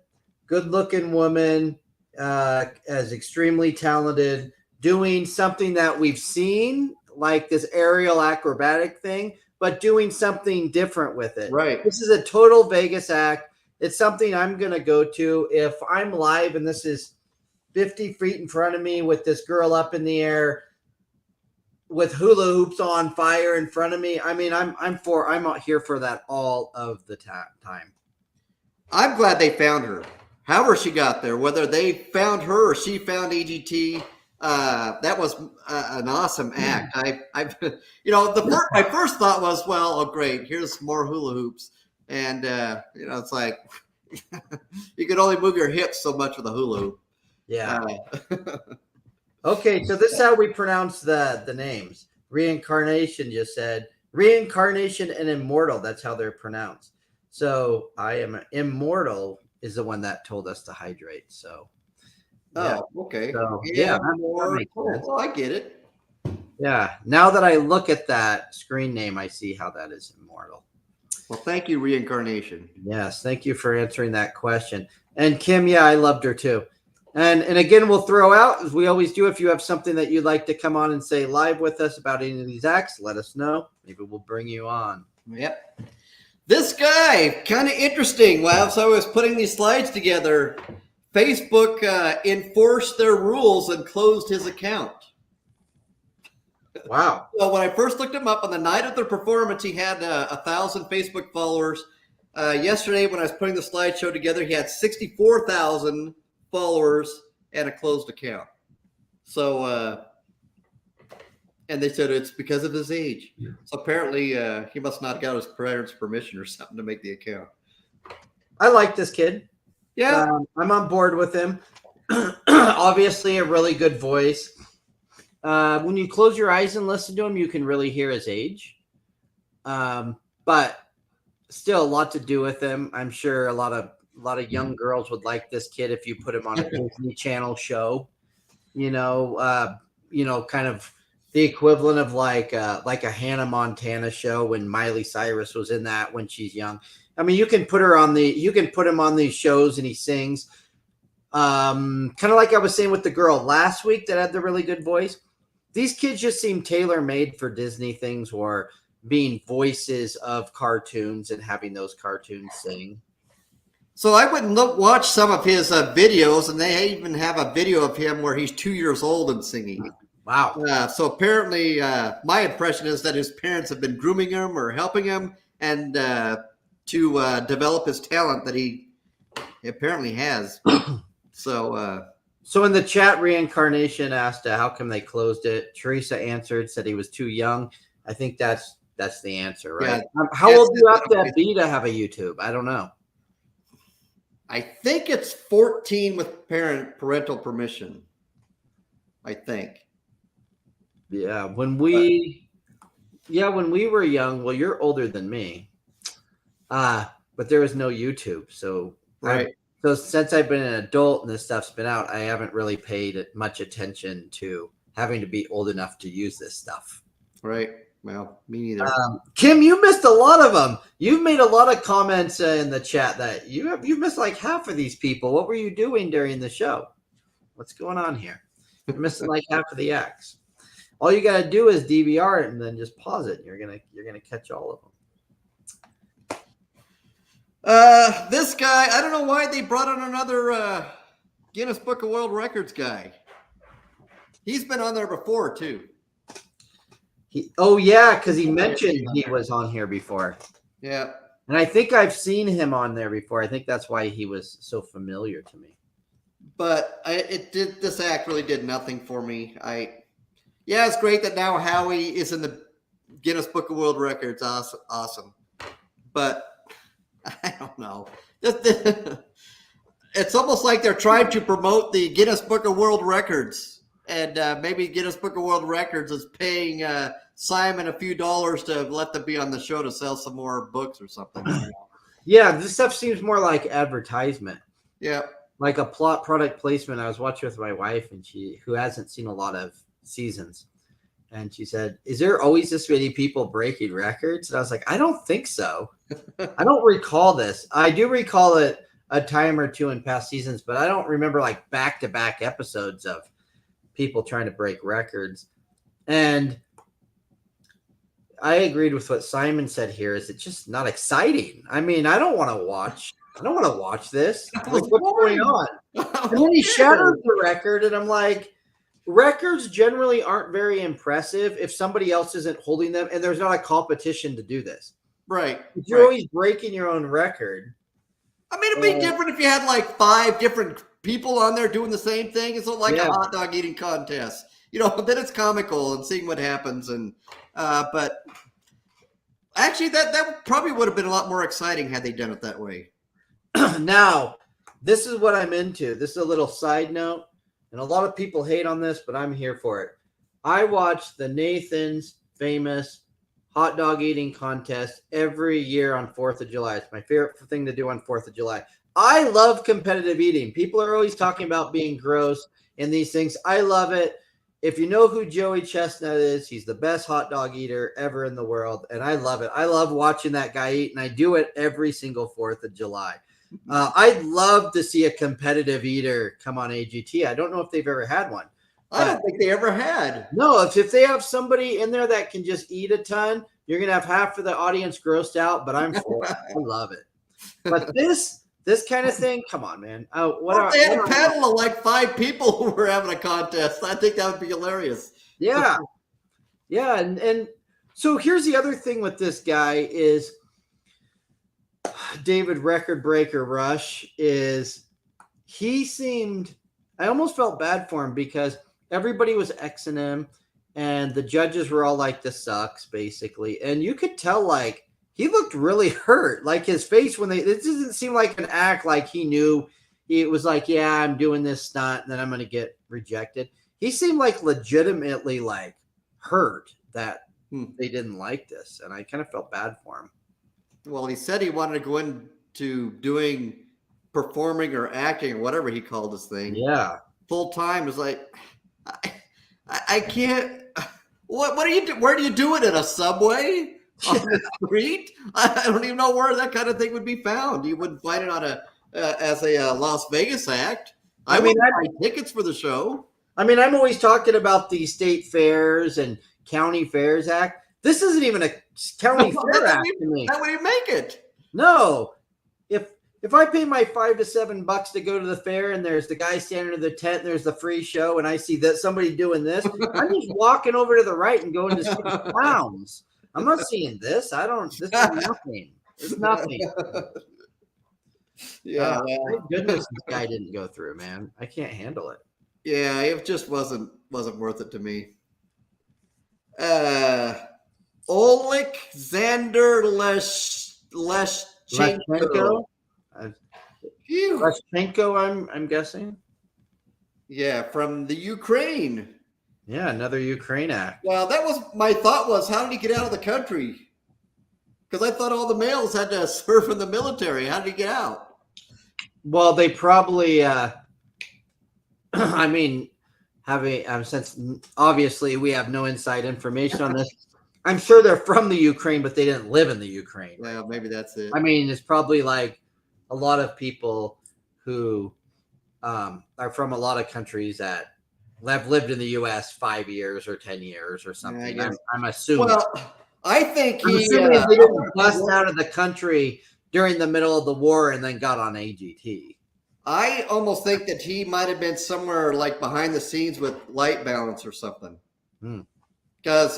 Good looking woman, as extremely talented, doing something that we've seen, like this aerial acrobatic thing, but doing something different with it. Right. This is a total Vegas act. It's something I'm going to go to if I'm live and this is 50 feet in front of me with this girl up in the air with hula hoops on fire in front of me. I mean, I'm out here for that all of the time. I'm glad they found her. However she got there, whether they found her or she found AGT, that was an awesome act. My first thought was, well, oh great, here's more hula hoops, and it's like you could only move your hips so much with a hula hoop. Yeah. Okay, so this is how we pronounce the names. Reincarnation just said reincarnation and immortal. That's how they're pronounced. So I am immortal is the one that told us to hydrate. So yeah. Okay. So, Well, I get it. Yeah. Now that I look at that screen name, I see how that is immortal. Well, thank you, Reincarnation. Yes, thank you for answering that question. And Kim, yeah, I loved her too. And again, we'll throw out, as we always do, if you have something that you'd like to come on and say live with us about any of these acts, let us know. Maybe we'll bring you on. Yep. This guy, kind of interesting. Wow, so I was putting these slides together. Facebook enforced their rules and closed his account. Wow. So when I first looked him up on the night of the performance, he had 1,000 Facebook followers. Yesterday, when I was putting the slideshow together, he had 64,000 followers and a closed account. So, and they said it's because of his age. So apparently, he must not have got his parents' permission or something to make the account. I like this kid. Yeah. I'm on board with him. Obviously, a really good voice. When you close your eyes and listen to him, you can really hear his age. But still a lot to do with him. I'm sure a lot of young girls would like this kid if you put him on a Disney Channel show. Kind of the equivalent of like a Hannah Montana show when Miley Cyrus was in that when she's young. I mean, you can put him on these shows and he sings. Kind of like I was saying with the girl last week that had the really good voice. These kids just seem tailor-made for Disney things or being voices of cartoons and having those cartoons sing. So I went and watch some of his videos, and they even have a video of him where he's 2 years old and singing. Wow. So apparently, my impression is that his parents have been grooming him or helping him and to develop his talent that he apparently has. So in the chat, Reincarnation asked how come they closed it. Teresa answered, said he was too young. I think that's the answer, right? Yeah. How old do you have to be to have a YouTube? I don't know. I think it's 14 with parental permission. I think. Yeah, when we were young, well, you're older than me. But there was no YouTube, so right. So since I've been an adult and this stuff's been out, I haven't really paid much attention to having to be old enough to use this stuff. Right. Well, me neither. Kim, you missed a lot of them. You've made a lot of comments in the chat that you've missed like half of these people. What were you doing during the show? What's going on here? You're missing like half of the acts. All you got to do is DVR it and then just pause it. You're gonna catch all of them. This guy, I don't know why they brought on another Guinness Book of World Records guy. He's been on there before too. Because he mentioned he was on here before. Yeah. And I think I've seen him on there before. I think that's why he was so familiar to me. But this act really did nothing for me. It's great that now Howie is in the Guinness Book of World Records. Awesome. But I don't know. It's almost like they're trying to promote the Guinness Book of World Records. And maybe Guinness Book of World Records is paying Simon a few dollars to let them be on the show to sell some more books or something. Yeah, this stuff seems more like advertisement. Yeah. Like a product placement. I was watching with my wife, and who hasn't seen a lot of seasons. And she said, is there always this many people breaking records? And I was like, I don't think so. I don't recall this. I do recall it a time or two in past seasons, but I don't remember like back-to-back episodes of people trying to break records. And I agreed with what Simon said here. Is it's just not exciting? I mean, I don't want to watch this. That Like, was what's going boring. on? And then he shattered the record, and I'm like, records generally aren't very impressive if somebody else isn't holding them, and there's not a competition to do this. Right. You're right. always breaking your own record. I mean, it'd be different if you had like 5 different people on there doing the same thing. It's not like Yeah. a hot dog eating contest. Then it's comical and seeing what happens. And but actually, that probably would have been a lot more exciting had they done it that way. Now, this is what I'm into. This is a little side note, and a lot of people hate on this, but I'm here for it. I watch the Nathan's famous hot dog eating contest every year on 4th of July. It's my favorite thing to do on 4th of July. I love competitive eating. People are always talking about being gross in these things. I love it. If you know who Joey Chestnut is, he's the best hot dog eater ever in the world, and I love it. I love watching that guy eat, and I do it every single 4th of July. I'd love to see a competitive eater come on AGT. I don't know if they've ever had one. I don't think they ever had. No, if they have somebody in there that can just eat a ton, you're going to have half of the audience grossed out, but I'm for it. I love it. But this kind of thing, come on, man. They had a panel of like 5 people who were having a contest. I think that would be hilarious. Yeah. Yeah. And so here's the other thing with this guy is David Record Breaker Rush is I almost felt bad for him because everybody was Xing him and the judges were all like, this sucks, basically. And you could tell, like, he looked really hurt. Like his face this doesn't seem like an act, like he knew. It was like, yeah, I'm doing this stunt and then I'm going to get rejected. He seemed like legitimately like hurt that they didn't like this. And I kind of felt bad for him. Well, he said he wanted to go into doing performing or acting or whatever he called this thing. Yeah. Full time. Is like, I can't. What do you do? Where do you do it? In a subway? On the street? I don't even know where that kind of thing would be found. You wouldn't find it on as a Las Vegas act. I mean, I buy tickets for the show. I mean, I'm always talking about the state fairs and county fairs act. This isn't even a county fair act to me. That way you make it. No. If I pay my $5 to $7 to go to the fair and there's the guy standing in the tent, and there's the free show, and I see that somebody doing this, I'm just walking over to the right and going to see clowns. I'm not seeing this. This is nothing. It's nothing. Yeah. Thank goodness this guy didn't go through, man. I can't handle it. Yeah, it just wasn't worth it to me. Oleg Xander Leshchenko. Leshchenko, I'm guessing. Yeah, from the Ukraine. Yeah, another Ukraine act. Well, that was my thought was, how did he get out of the country? Because I thought all the males had to serve in the military. How did he get out? Well, they probably, since obviously we have no inside information on this, I'm sure they're from the Ukraine, but they didn't live in the Ukraine. Well, maybe that's it. I mean, it's probably like a lot of people who are from a lot of countries that have lived in the U.S. 5 years or 10 years or something. I'm assuming. Well, I think they didn't bust out of the country during the middle of the war and then got on AGT. I almost think that he might have been somewhere like behind the scenes with light balance or something. Because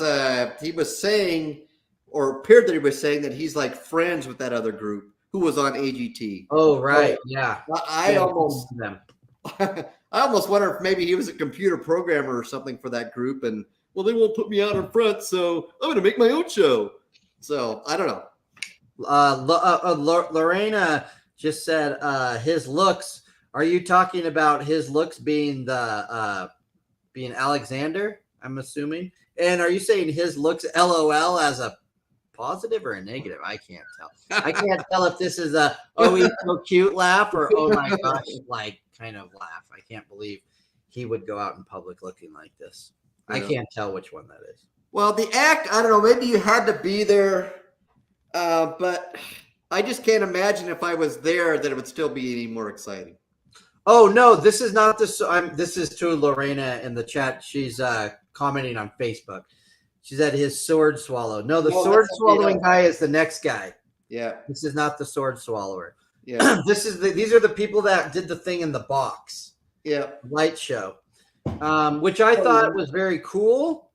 he was saying, or appeared that he was saying, that he's like friends with that other group who was on AGT. Oh, right. Yeah. I almost wonder if maybe he was a computer programmer or something for that group. And, well, they won't put me out in front, so I'm going to make my own show. So, I don't know. Lorena just said his looks. Are you talking about his looks being being Alexander? I'm assuming. And are you saying his looks LOL as a positive or a negative? I can't tell. I can't tell if this is a he's so cute laugh or oh my gosh like kind of laugh. I can't believe he would go out in public looking like this. I can't tell which one that is. Well, the act, I don't know. Maybe you had to be there, but I just can't imagine if I was there that it would still be any more exciting. Oh no, this is not the. This is to Lorena in the chat. She's commenting on Facebook. She said his sword swallow. No, the No, sword that's swallowing something guy is the next guy. Yeah, This is not the sword swallower. yeah, These are the people that did the thing in the box yeah. light show, which I thought was very cool.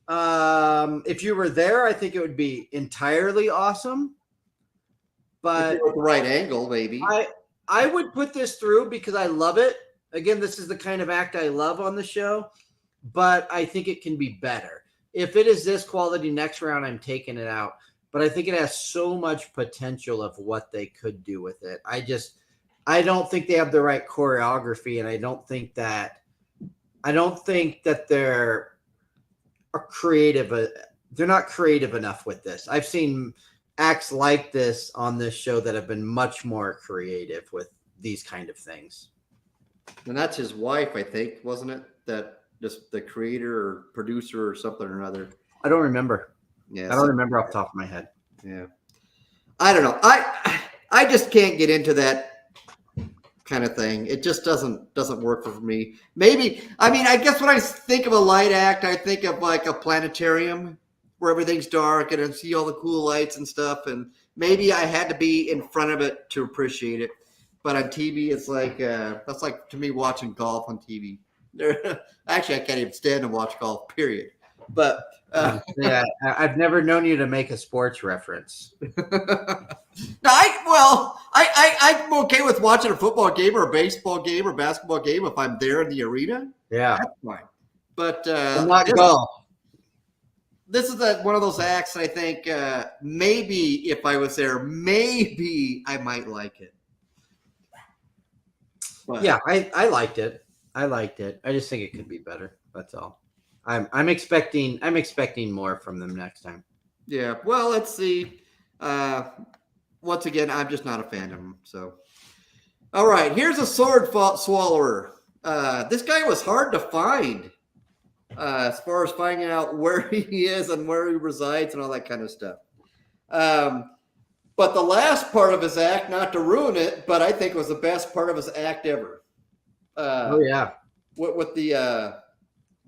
If you were there, I think it would be entirely awesome. But If you're at the right angle, maybe. I would put this through because I love it. Again, this is the kind of act I love on the show, but I think it can be better. If it is this quality next round, I'm taking it out. But I think it has so much potential of what they could do with it. I don't think they have the right choreography, and I don't think that they're creative. They're not creative enough with this. I've seen acts like this on this show that have been much more creative with these kind of things. And that's his wife, I think, wasn't it? That just the creator or producer or something or other. I don't remember. Yeah, I don't remember off the top of my head. Yeah, I don't know. I just can't get into that kind of thing. It just doesn't work for me. Maybe I guess when I think of a light act, I think of like a planetarium where everything's dark and I see all the cool lights and stuff. And maybe I had to be in front of it to appreciate it. But on TV, it's like that's like to me watching golf on TV. Actually, I can't even stand to watch golf. Period. But yeah, I've never known you to make a sports reference. No, I'm okay with watching a football game or a baseball game or basketball game if I'm there in the arena. Yeah, That's fine. But not golf. This is one of those acts. I think maybe if I was there, maybe I might like it. But, Yeah, I liked it. I just think it could be better. That's all. I'm expecting more from them next time. Yeah. Well, let's see. Once again, I'm just not a fan of them. So, all right. Here's a sword swallower. This guy was hard to find as far as finding out where he is and where he resides and all that kind of stuff. But the last part of his act, not to ruin it, but I think was the best part of his act ever. Oh yeah, with the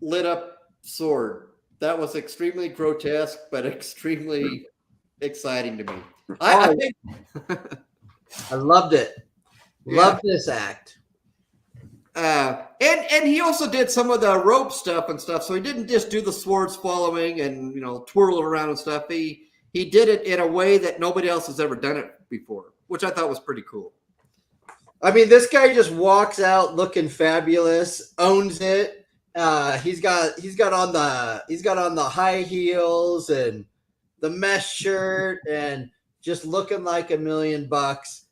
lit up sword. That was extremely grotesque, but extremely exciting to me. I think I loved it. Yeah. Loved this act. And he also did some of the rope stuff and stuff. So he didn't just do the swords following and twirling around and stuff. He did it in a way that nobody else has ever done it before, which I thought was pretty cool. I mean, this guy just walks out looking fabulous, owns it. He's got on the high heels and the mesh shirt and just looking like $1 million.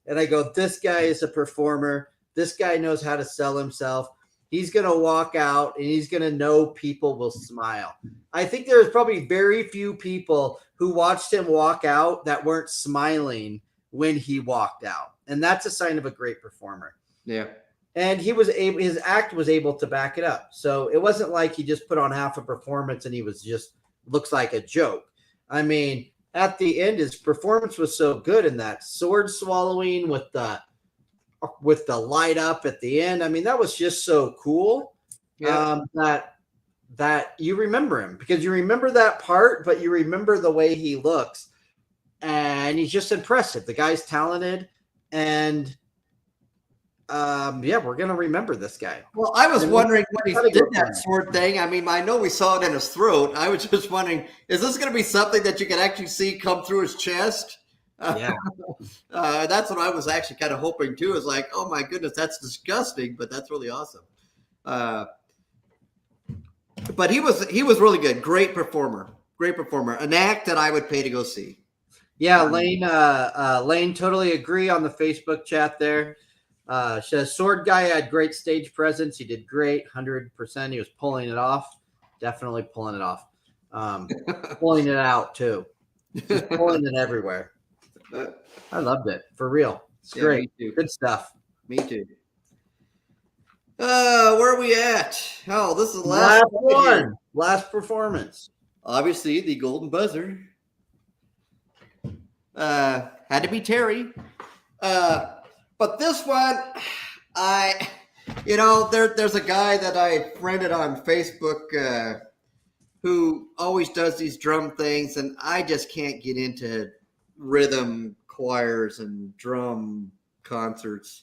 And I go, this guy is a performer. This guy knows how to sell himself. He's going to walk out and he's going to know people will smile. I think there's probably very few people who watched him walk out that weren't smiling when he walked out. And that's a sign of a great performer. Yeah. And his act was able to back it up. So it wasn't like he just put on half a performance and he was just looks like a joke. I mean, at the end, his performance was so good in that sword swallowing with the light up at the end. I mean, that was just so cool. Yeah. That you remember him because you remember that part, but you remember the way he looks. And he's just impressive. The guy's talented. And we're gonna remember this guy. Well, I was wondering when he did that sword thing. I mean, I know we saw it in his throat. I was just wondering, is this going to be something that you can actually see come through his chest? Yeah, that's what I was actually kind of hoping too. Is like, oh my goodness, that's disgusting, but that's really awesome. But he was really good. Great performer. An act that I would pay to go see. Yeah, Lane totally agree on the Facebook chat there. She says, sword guy had great stage presence. He did great, 100%. He was pulling it off. Definitely pulling it off. Pulling it out, too. Just pulling it everywhere. I loved it. For real. It's great. Good stuff. Me too. Where are we at? Oh, this is the last one. Last performance. Obviously, the golden buzzer. Had to be Terry. But this one, I There's a guy that I friended on Facebook who always does these drum things, and I just can't get into rhythm choirs and drum concerts.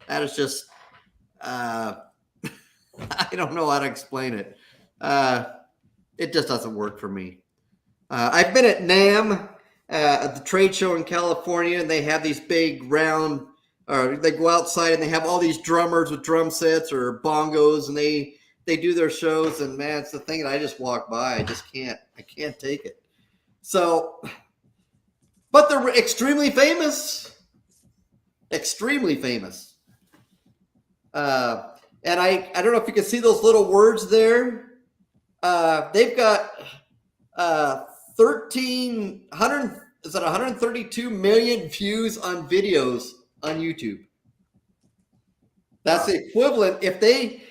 That is just, I don't know how to explain it. It just doesn't work for me. I've been at NAMM, at the trade show in California, and they have these big round, they go outside and they have all these drummers with drum sets or bongos, and they do their shows, and man, it's the thing that I just walk by. I can't take it. So, but they're extremely famous. Extremely famous. And I don't know if you can see those little words there. They've got 132 million views on videos on YouTube. That's the equivalent. If the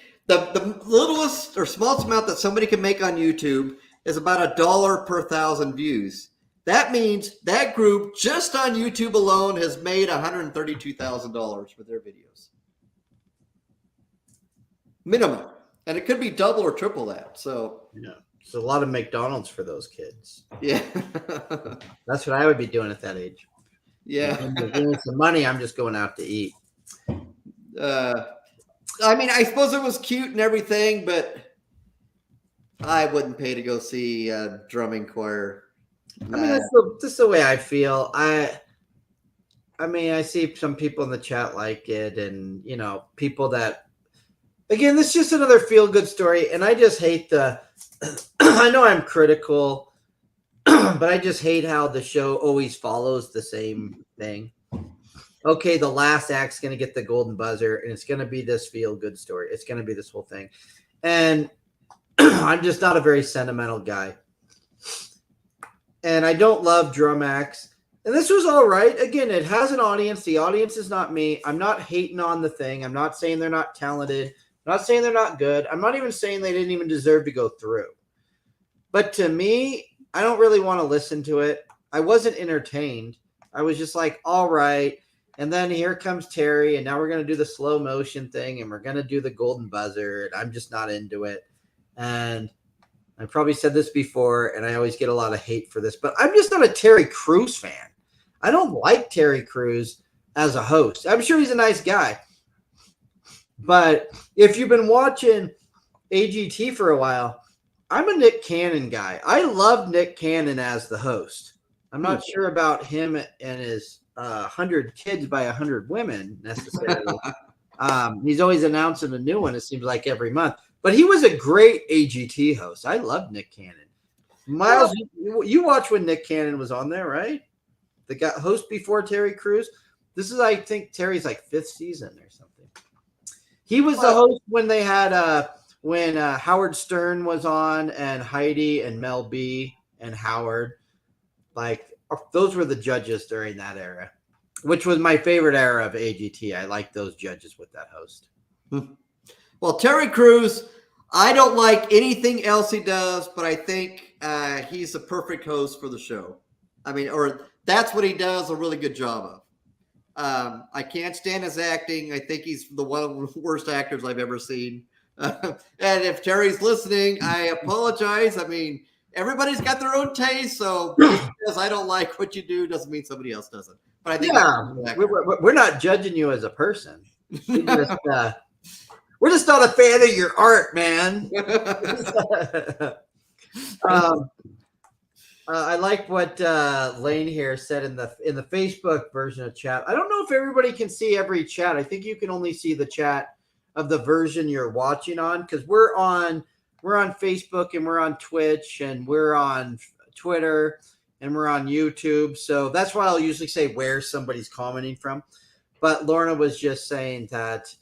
littlest or smallest amount that somebody can make on YouTube is about $1 per 1,000 views. That means that group just on YouTube alone has made $132,000 for their videos. Minimum. And it could be double or triple that. So yeah, it's a lot of McDonald's for those kids. Yeah. That's what I would be doing at that age. Yeah. Give me some money, I'm just going out to eat. I mean, I suppose it was cute and everything, but I wouldn't pay to go see a drumming choir. I mean, that's the way I feel. I mean, I see some people in the chat like it, and people that, again, this is just another feel-good story, and I just hate I know I'm critical, but I just hate how the show always follows the same thing. Okay, the last act's going to get the golden buzzer, and it's going to be this feel-good story. It's going to be this whole thing. And I'm just not a very sentimental guy. And I don't love drum acts. And this was all right. Again, it has an audience. The audience is not me. I'm not hating on the thing. I'm not saying they're not talented. I'm not saying they're not good. I'm not even saying they didn't even deserve to go through. But to me, I don't really want to listen to it. I wasn't entertained. I was just like, all right. And then here comes Terry, and now we're going to do the slow motion thing, and we're going to do the golden buzzer, and I'm just not into it. And I probably said this before, and I always get a lot of hate for this, but I'm just not a Terry Crews fan. I don't like Terry Crews as a host. I'm sure he's a nice guy. But if you've been watching AGT for a while, I'm a Nick Cannon guy. I love Nick Cannon as the host. I'm not sure about him and his 100 kids by 100 women necessarily. He's always announcing a new one, it seems like, every month. But he was a great AGT host. I love Nick Cannon. Miles, you watched when Nick Cannon was on there, right? The guy host before Terry Crews. This is, I think, Terry's like 5th season or something. He was the host when they had when Howard Stern was on, and Heidi and Mel B and Howard. Like, those were the judges during that era, which was my favorite era of AGT. I like those judges with that host. Well, Terry Crews, I don't like anything else he does, but I think he's the perfect host for the show. I mean, or that's what he does a really good job of. I can't stand his acting. I think he's one of the worst actors I've ever seen. And if Terry's listening, I apologize. I mean, everybody's got their own taste, so just because I don't like what you do doesn't mean somebody else doesn't. But I think we're not judging you as a person. We're just not a fan of your art, man. I like what Lane here said in the Facebook version of chat. I don't know if everybody can see every chat. I think you can only see the chat of the version you're watching on, because we're on Facebook, and we're on Twitch, and we're on Twitter, and we're on YouTube. So that's why I'll usually say where somebody's commenting from. But Lorna was just saying that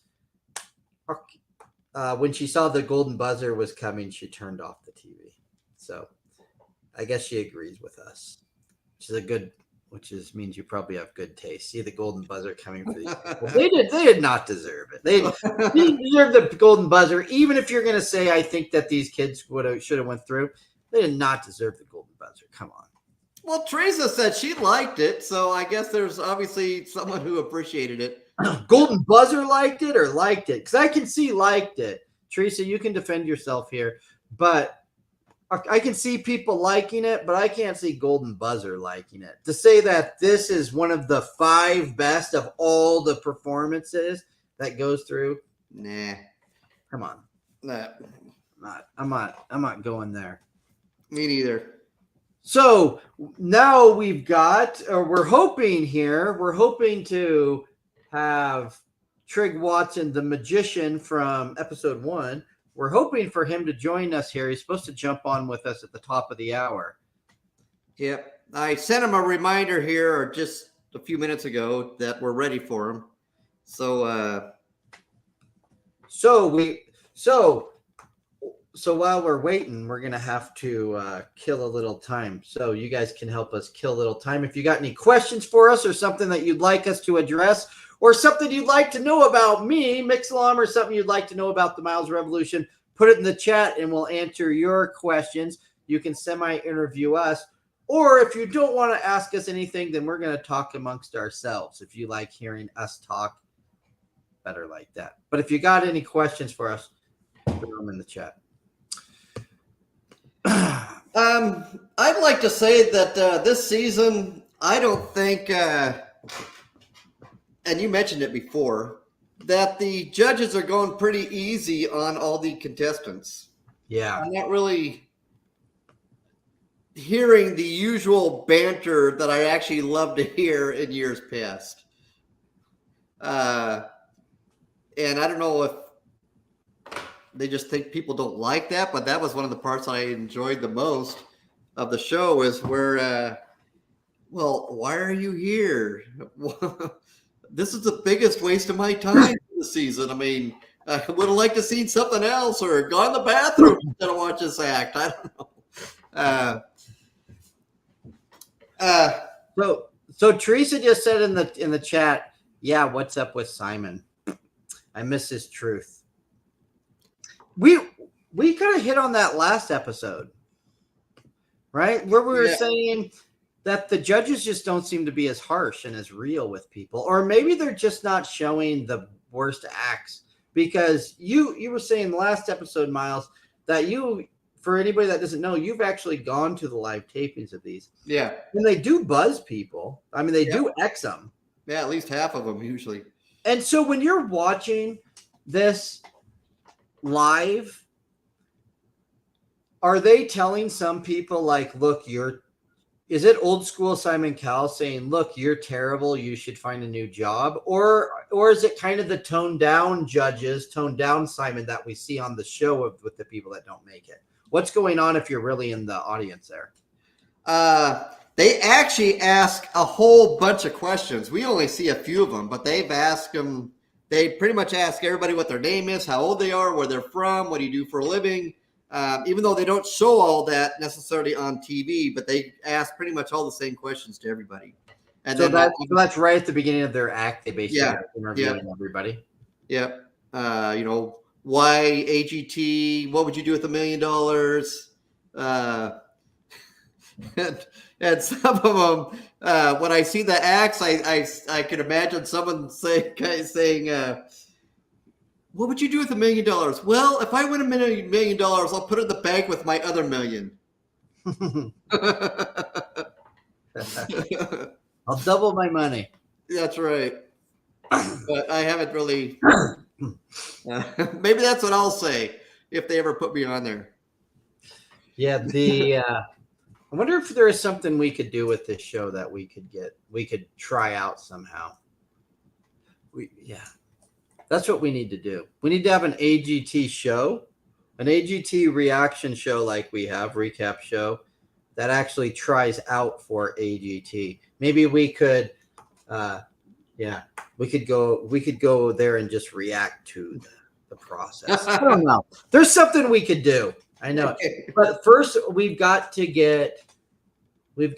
when she saw the golden buzzer was coming, she turned off the TV. So I guess she agrees with us, which means you probably have good taste. See the golden buzzer coming for these people. They did not deserve it. They deserve the golden buzzer. Even if you're going to say, I think that these kids should have went through, they did not deserve the golden buzzer. Come on. Well, Teresa said she liked it, so I guess there's obviously someone who appreciated it. Golden Buzzer liked it or liked it? Because I can see liked it. Teresa, you can defend yourself here, but I can see people liking it, but I can't see Golden Buzzer liking it. To say that this is one of the 5 best of all the performances that goes through, Nah. come on. Nah. I'm not going there. Me neither. So now we've got, or we're hoping to have Trigg Watson, the magician from episode 1. We're hoping for him to join us here. He's supposed to jump on with us at the top of the hour. Yep. I sent him a reminder here just a few minutes ago that we're ready for him. So while we're waiting, we're going to have to kill a little time. So you guys can help us kill a little time. If you got any questions for us or something that you'd like us to address, or something you'd like to know about me, Mixalarm, or something you'd like to know about the Miles Revolution, put it in the chat and we'll answer your questions. You can semi-interview us. Or if you don't want to ask us anything, then we're going to talk amongst ourselves. If you like hearing us talk, better like that. But if you got any questions for us, put them in the chat. I'd like to say that this season, I don't think, and you mentioned it before, that the judges are going pretty easy on all the contestants. Yeah. I'm not really hearing the usual banter that I actually love to hear in years past. And I don't know if they just think people don't like that, but that was one of the parts I enjoyed the most of the show is where, well, why are you here? This is the biggest waste of my time this season. I mean, I would have liked to seen something else or gone to the bathroom instead of watch this act. I don't know. So Teresa just said in the chat, yeah, what's up with Simon? I miss his truth. We kind of hit on that last episode, right? Where we were saying that the judges just don't seem to be as harsh and as real with people, or maybe they're just not showing the worst acts. Because you were saying the last episode, Miles, that for anybody that doesn't know, you've actually gone to the live tapings of these. Yeah. And they do buzz people. I mean, they do X them. Yeah, at least half of them usually. And so when you're watching this live, are they telling some people like, look, is it old school Simon Cowell saying, look, you're terrible, you should find a new job? Or is it kind of the toned down judges, toned down Simon that we see on the show with the people that don't make it? What's going on if you're really in the audience there? They actually ask a whole bunch of questions. We only see a few of them, but they've asked them. They pretty much ask everybody what their name is, how old they are, where they're from, what do you do for a living. Even though they don't show all that necessarily on TV, but they ask pretty much all the same questions to everybody. And so then that's right at the beginning of their act. They basically are interviewing everybody. Yep. Why AGT? What would you do with $1 million? And some of them, when I see the acts, I could imagine someone saying, what would you do with $1 million? Well, if I win $1 million, I'll put it in the bank with my other million. I'll double my money. That's right. But I haven't really. Maybe that's what I'll say if they ever put me on there. Yeah, I wonder if there is something we could do with this show that we could try out somehow. That's what we need to do. We need to have an AGT show, an AGT reaction show like we have, recap show, that actually tries out for AGT. Maybe we could, we could go there and just react to the process. I don't know. There's something we could do. I know. But first we've got to get, like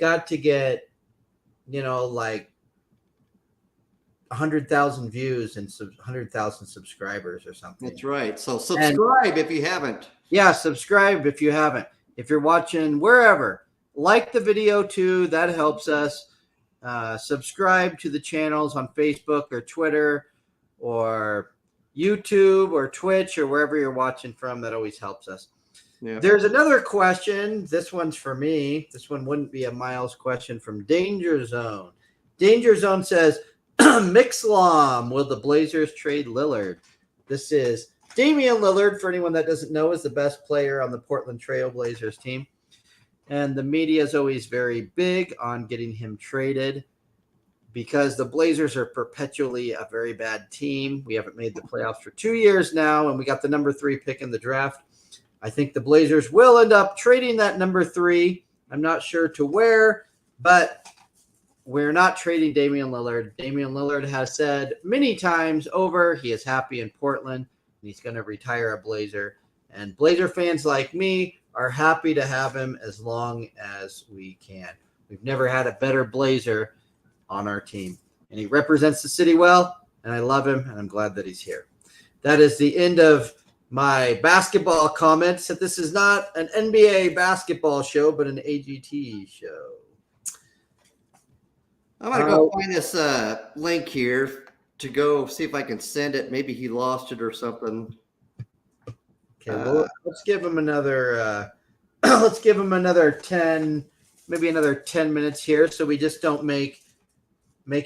100,000 views and 100,000 subscribers or something. That's right. So subscribe if you haven't. Yeah, subscribe if you haven't. If you're watching wherever, like the video too. That helps us. Subscribe to the channels on Facebook or Twitter or YouTube or Twitch or wherever you're watching from. That always helps us. Yeah. There's another question. This one's for me. This one wouldn't be a Miles question from Danger Zone. Danger Zone says, Mixlam, will the Blazers trade Lillard? This is Damian Lillard, for anyone that doesn't know, is the best player on the Portland Trail Blazers team. And the media is always very big on getting him traded because the Blazers are perpetually a very bad team. We haven't made the playoffs for 2 years now, and we got the number 3 pick in the draft. I think the Blazers will end up trading that number 3. I'm not sure to where, but we're not trading Damian Lillard. Damian Lillard has said many times over he is happy in Portland, and he's going to retire a Blazer. And Blazer fans like me are happy to have him as long as we can. We've never had a better Blazer on our team, and he represents the city well, and I love him, and I'm glad that he's here. That is the end of my basketball comments. This is not an NBA basketball show, but an AGT show. I'm going to go find this link here to go see if I can send it. Maybe he lost it or something. Okay, well, let's give him another let's give him another 10, maybe another 10 minutes here, so we just don't make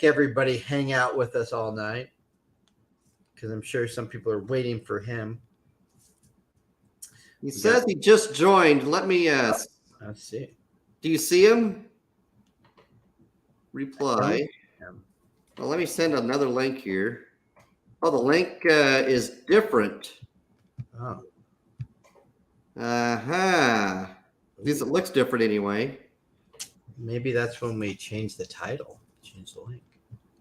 everybody hang out with us all night, because I'm sure some people are waiting for him. He says he just joined. Let me Let's see. do you see him? Reply. Well, let me send another link here. Oh, the link is different. Oh. At least it looks different anyway. Maybe that's when we change the title. Change the link.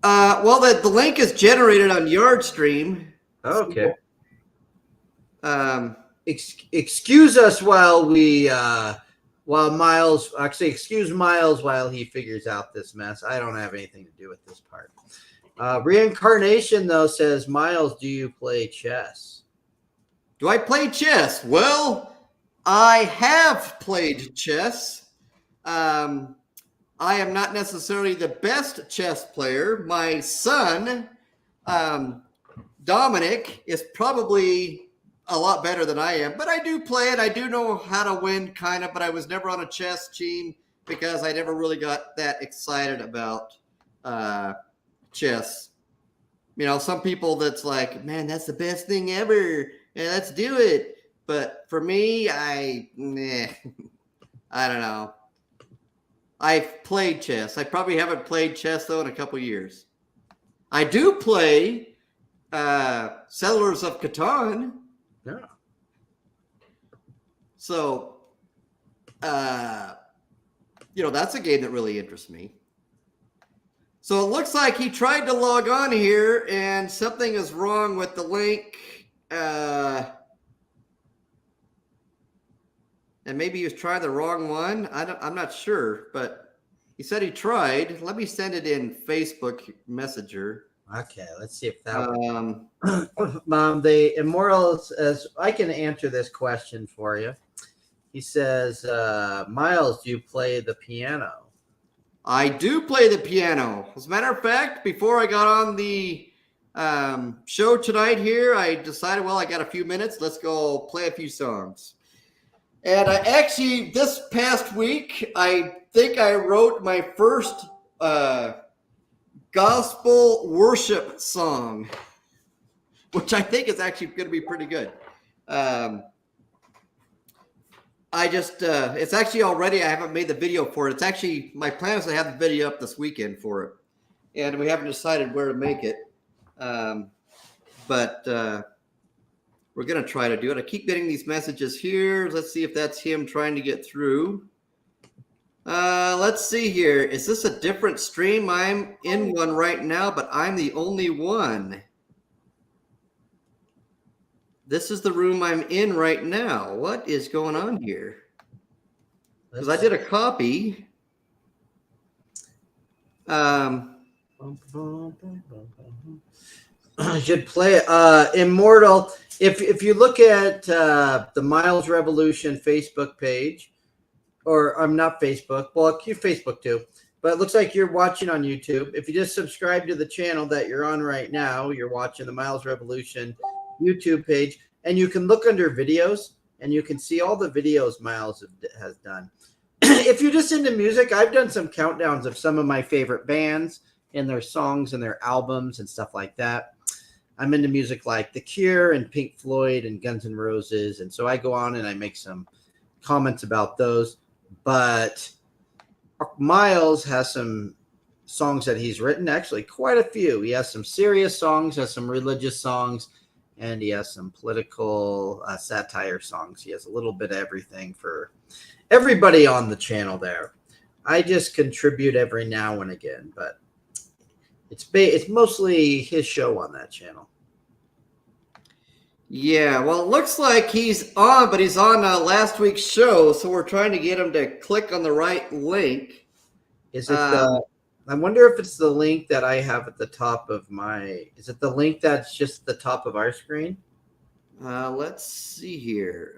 Well, the link is generated on Yardstream. Okay. So, excuse us while Miles, actually excuse Miles while he figures out this mess. I don't have anything to do with this part. Reincarnation, though, says, Miles, do you play chess? do I play chess? Well, I have played chess. I am not necessarily the best chess player. My son, Dominic, is probably a lot better than I am, but I do play it. I do know how to win, kind of, but I was never on a chess team because I never really got that excited about chess. You know, some people that's like, man, that's the best thing ever, and let's do it. But for me, I don't know. I've played chess. I probably haven't played chess, though, in a couple years. I do play Settlers of Catan. Yeah. So, that's a game that really interests me. So it looks like he tried to log on here, and something is wrong with the link. And maybe he was trying the wrong one. I'm not sure, but he said he tried. Let me send it in Facebook Messenger. Okay, let's see if that Mom, the Immortals, as I can answer this question for you. He says, Miles, do you play the piano? I do play the piano. As a matter of fact, before I got on the show tonight here, I decided, well, I got a few minutes. Let's go play a few songs. And I actually, this past week, I think I wrote my first gospel worship song, which I think is actually going to be pretty good. It's actually already, I haven't made the video for it. It's actually, my plan is to have the video up this weekend for it. And we haven't decided where to make it. But we're going to try to do it. I keep getting these messages here. Let's see if that's him trying to get through. Let's see here. Is this a different stream? I'm in one right now, but I'm the only one. This is the room I'm in right now. What is going on here? Because I did a copy. I should play Immortal. If you look at the Miles Revolution Facebook page, or I'm not Facebook, well, Facebook too, but it looks like you're watching on YouTube. If you just subscribe to the channel that you're on right now, you're watching the Miles Revolution YouTube page, and you can look under videos and you can see all the videos Miles has done. If you're just into music, I've done some countdowns of some of my favorite bands and their songs and their albums and stuff like that. I'm into music like The Cure and Pink Floyd and Guns N' Roses. And so I go on and I make some comments about those. But Miles has some songs that he's written, actually quite a few. He has some serious songs, has some religious songs, and he has some political satire songs. He has a little bit of everything for everybody on the channel there. I just contribute every now and again, but it's mostly his show on that channel. Yeah, well, it looks like he's on, but he's on last week's show, so we're trying to get him to click on the right link. Is it I wonder if it's the link that I have at the top of my... Is it the link that's just the top of our screen? Let's see here.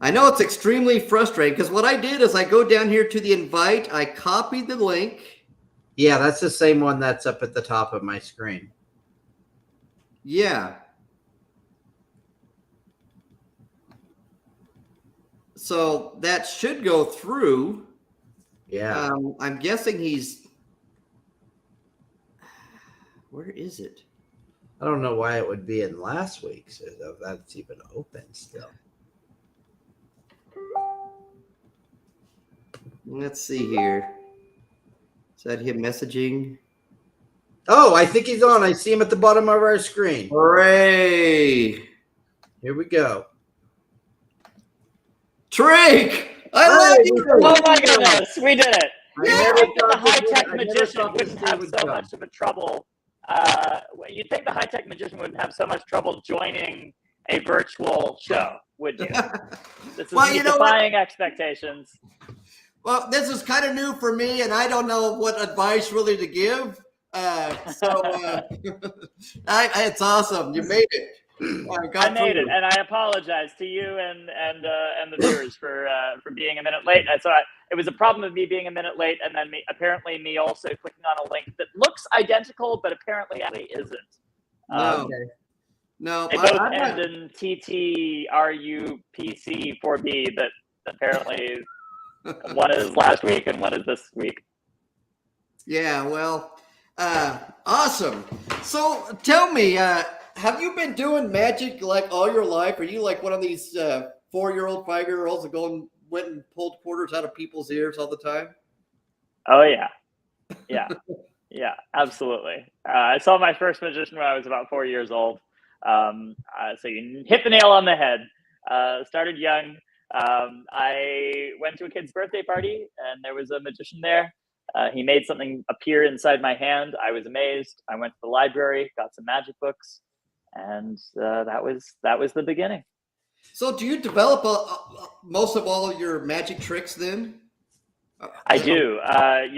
I know it's extremely frustrating because what I did is I go down here to the invite, I copied the link. Yeah, that's the same one that's up at the top of my screen. Yeah. So that should go through. Yeah. I'm guessing he's... Where is it? I don't know why it would be in last week's, if that's even open still. Let's see here. Is that him messaging? Oh, I think he's on. I see him at the bottom of our screen. Hooray! Here we go. Trigg! I love you! Oh my goodness, we did it. I You never think that the thought this high-tech would- I never magician thought this wouldn't day have would so come. much of a trouble. You'd think the high-tech magician wouldn't have so much trouble joining a virtual show, would you? This is Well, me you know defying expectations. Well, this is kind of new for me, and I don't know what advice really to give. It's awesome. You made it. I made it, and I apologize to you and the viewers for being a minute late. So it was a problem of me being a minute late, and then me also clicking on a link that looks identical, but apparently actually isn't. No, They both end in TTRUPC4B, but apparently one is last week and one is this week. Yeah, well, awesome. So tell me, have you been doing magic like all your life? Are you like one of these 4-year-old, 5-year-olds that went and pulled quarters out of people's ears all the time? Oh yeah, yeah, absolutely. I saw my first magician when I was about 4 years old. So you hit the nail on the head. Started young. I went to a kid's birthday party, and there was a magician there. He made something appear inside my hand. I was amazed. I went to the library, got some magic books, and that was the beginning. So do you develop most of all of your magic tricks then? I do. I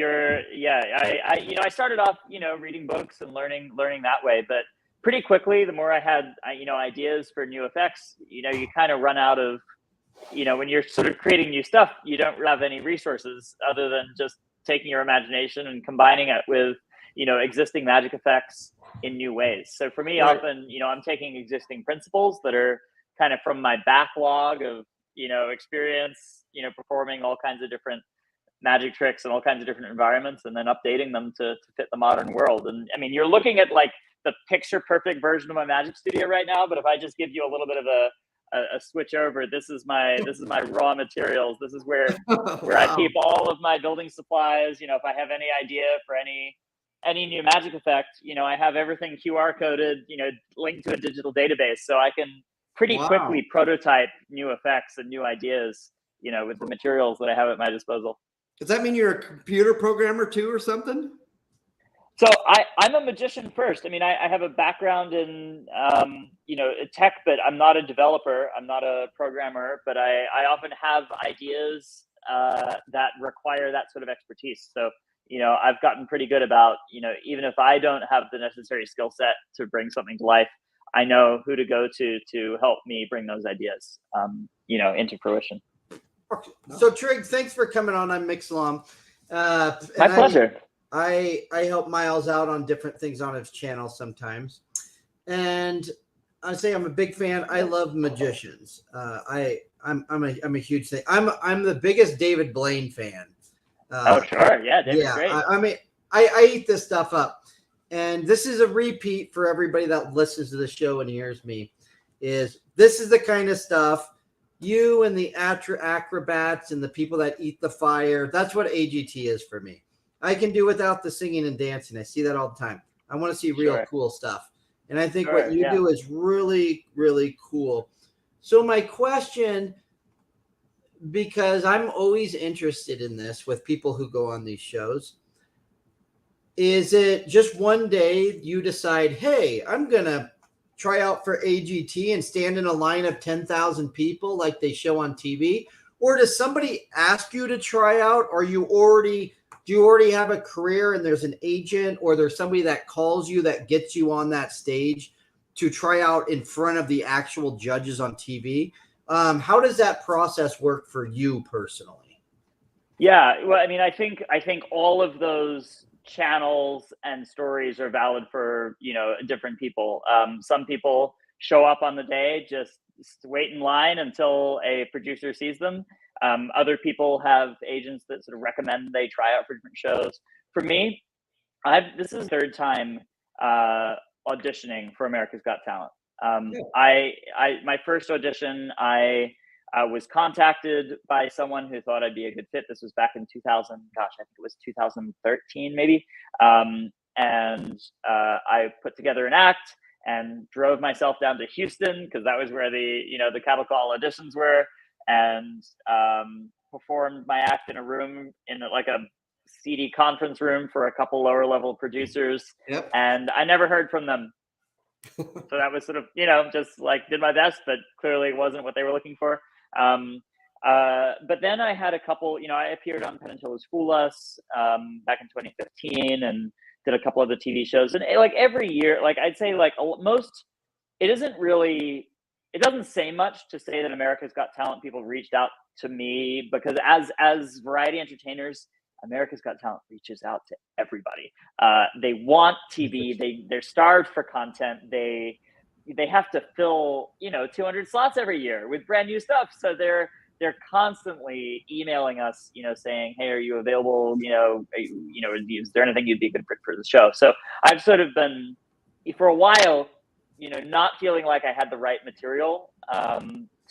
started off, reading books and learning that way, but pretty quickly, the more I had, ideas for new effects, you kind of run out of, when you're sort of creating new stuff, you don't have any resources other than just taking your imagination and combining it with, existing magic effects in new ways. So for me, Right. often, I'm taking existing principles that are kind of from my backlog of, experience, performing all kinds of different magic tricks in all kinds of different environments, and then updating them to fit the modern world. And I mean, you're looking at like the picture perfect version of my magic studio right now, but if I just give you a little bit of a switch over, this is my raw materials. This is where I keep all of my building supplies. If I have any idea for any new magic effect, I have everything QR coded, linked to a digital database, so I can pretty quickly prototype new effects and new ideas, with the materials that I have at my disposal. Does that mean you're a computer programmer too or something? So I'm a magician first. I mean, I have a background in, tech, but I'm not a developer. I'm not a programmer, but I often have ideas that require that sort of expertise. So, I've gotten pretty good about, even if I don't have the necessary skill set to bring something to life, I know who to go to help me bring those ideas, into fruition. So Trigg, thanks for coming on. I'm Mixlam. My pleasure. I help Miles out on different things on his channel sometimes, and I say I'm a big fan. I love magicians. I'm a huge thing. I'm the biggest David Blaine fan. Oh sure, yeah, David's yeah. great. I mean, I eat this stuff up, and this is a repeat for everybody that listens to the show and hears me. This is the kind of stuff you and the acrobats and the people that eat the fire. That's what AGT is for me. I can do without the singing and dancing. I see that all the time. I want to see real cool stuff. And I think what you do is really, really cool. So my question, because I'm always interested in this with people who go on these shows, is it just one day you decide, hey, I'm going to try out for AGT and stand in a line of 10,000 people like they show on TV? Or does somebody ask you to try out? Or do you already have a career and there's an agent, or there's somebody that calls you that gets you on that stage to try out in front of the actual judges on TV? How does that process work for you personally? Yeah, well, I mean, I think all of those channels and stories are valid for, different people. Some people show up on the day, just wait in line until a producer sees them. Other people have agents that sort of recommend they try out for different shows. For me, this is the third time auditioning for America's Got Talent. My first audition, I was contacted by someone who thought I'd be a good fit. This was back in 2000. Gosh, I think it was 2013, maybe. And I put together an act and drove myself down to Houston because that was where the cattle call auditions were, and performed my act in a room in like a seedy conference room for a couple lower level producers. Yep. And I never heard from them. So that was sort of, just like did my best, but clearly it wasn't what they were looking for. But then I had a couple, I appeared on Penn and Teller's Fool Us back in 2015 and did a couple of the TV shows. And like every year, like I'd say like it doesn't say much to say that America's Got Talent people reached out to me, because as variety entertainers, America's Got Talent reaches out to everybody. They want TV. They're starved for content. They have to fill 200 slots every year with brand new stuff. So they're constantly emailing us, saying, "Hey, are you available? Is there anything you'd be good for the show?" So I've sort of been, for a while, not feeling like I had the right material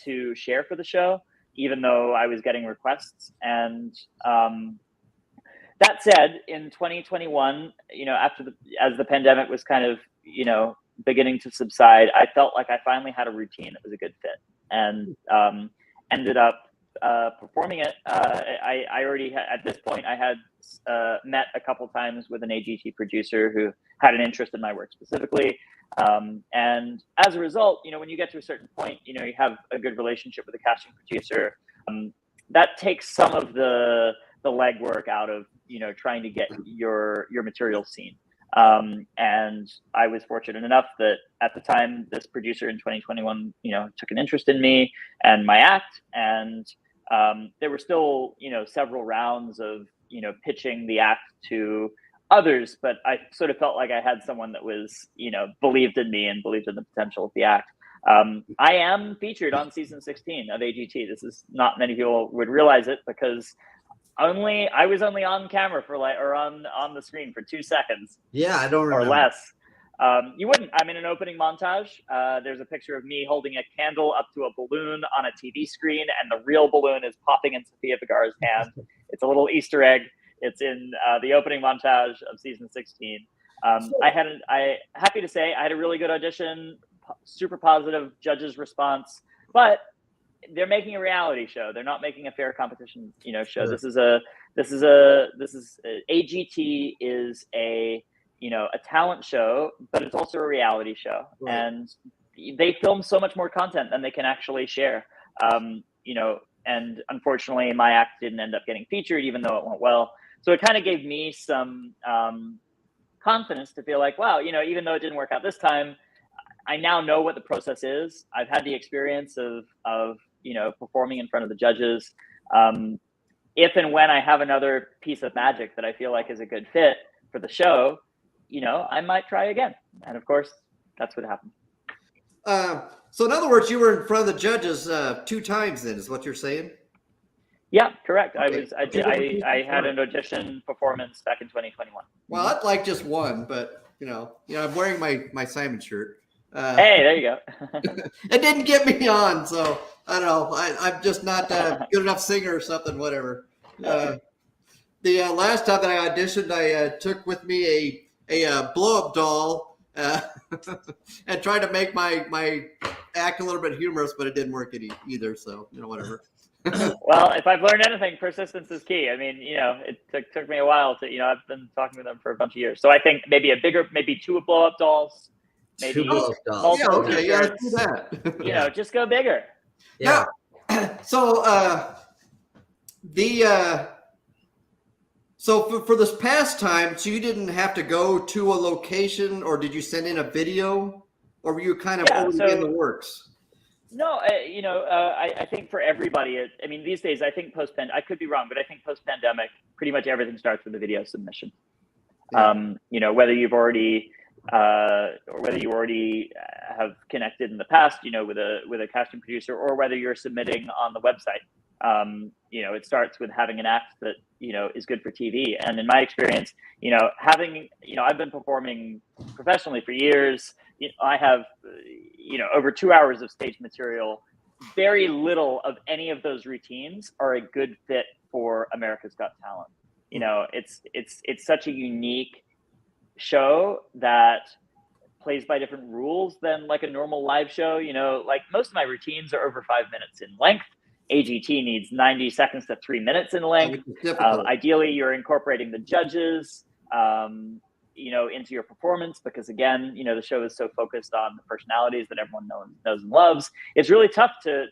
to share for the show, even though I was getting requests. And that said, in 2021, as the pandemic was kind of, beginning to subside, I felt like I finally had a routine that was a good fit, and ended up performing it. I already had, at this point, I had met a couple times with an AGT producer who had an interest in my work specifically. And as a result, when you get to a certain point, you have a good relationship with the casting producer. That takes some of the legwork out of, trying to get your material seen. And I was fortunate enough that at the time, this producer in 2021, took an interest in me and my act. And there were still, several rounds of, pitching the act to others, but I sort of felt like I had someone that was, believed in me and believed in the potential of the act. I am featured on season 16 of AGT. This is not many people would realize it, because I was only on camera for on the screen for 2 seconds. Yeah, I don't remember. Or less. You wouldn't. I'm in an opening montage. There's a picture of me holding a candle up to a balloon on a TV screen, and the real balloon is popping in Sofia Vergara's hand. It's a little Easter egg. It's in the opening montage of season 16. Happy to say I had a really good audition, super positive judges' response, but they're making a reality show. They're not making a fair competition, show. Sure. AGT is a talent show, but it's also a reality show. Right. And they film so much more content than they can actually share. And unfortunately my act didn't end up getting featured, even though it went well. So it kind of gave me some confidence to feel like, wow, even though it didn't work out this time, I now know what the process is. I've had the experience of performing in front of the judges. If and when I have another piece of magic that I feel like is a good fit for the show, I might try again. And of course, that's what happened. So in other words, you were in front of the judges 2 times. Then is what you're saying? Yeah, correct. Okay. I had an audition performance back in 2021. Well, I'd like just one, but I'm wearing my Simon shirt. Hey, there you go. It didn't get me on, so I don't know. I'm just not a good enough singer or something. Whatever. The last time that I auditioned, I took with me a blow up doll and tried to make my act a little bit humorous, but it didn't work either. So whatever. Well, if I've learned anything, persistence is key. I mean, it took me a while to, I've been talking with them for a bunch of years. So I think maybe maybe 2 blow up dolls, maybe 2 blow-up dolls. Yeah, okay, yeah, let's do that. Just go bigger. Yeah. So for this past time, so you didn't have to go to a location, or did you send in a video, or were you kind of already in the works? No, I think for everybody, these days, I think I could be wrong, but I think post-pandemic, pretty much everything starts with a video submission. Yeah. Whether you've already or whether you already have connected in the past, with a casting producer, or whether you're submitting on the website. It starts with having an act that is good for TV. And in my experience, I've been performing professionally for years. I have over 2 hours of stage material. Very little of any of those routines are a good fit for America's Got Talent. It's such a unique show that plays by different rules than like a normal live show. Like most of my routines are over 5 minutes in length. AGT needs 90 seconds to 3 minutes in length. Ideally, you're incorporating the judges, into your performance, because again, the show is so focused on the personalities that everyone knows and loves. It's really tough to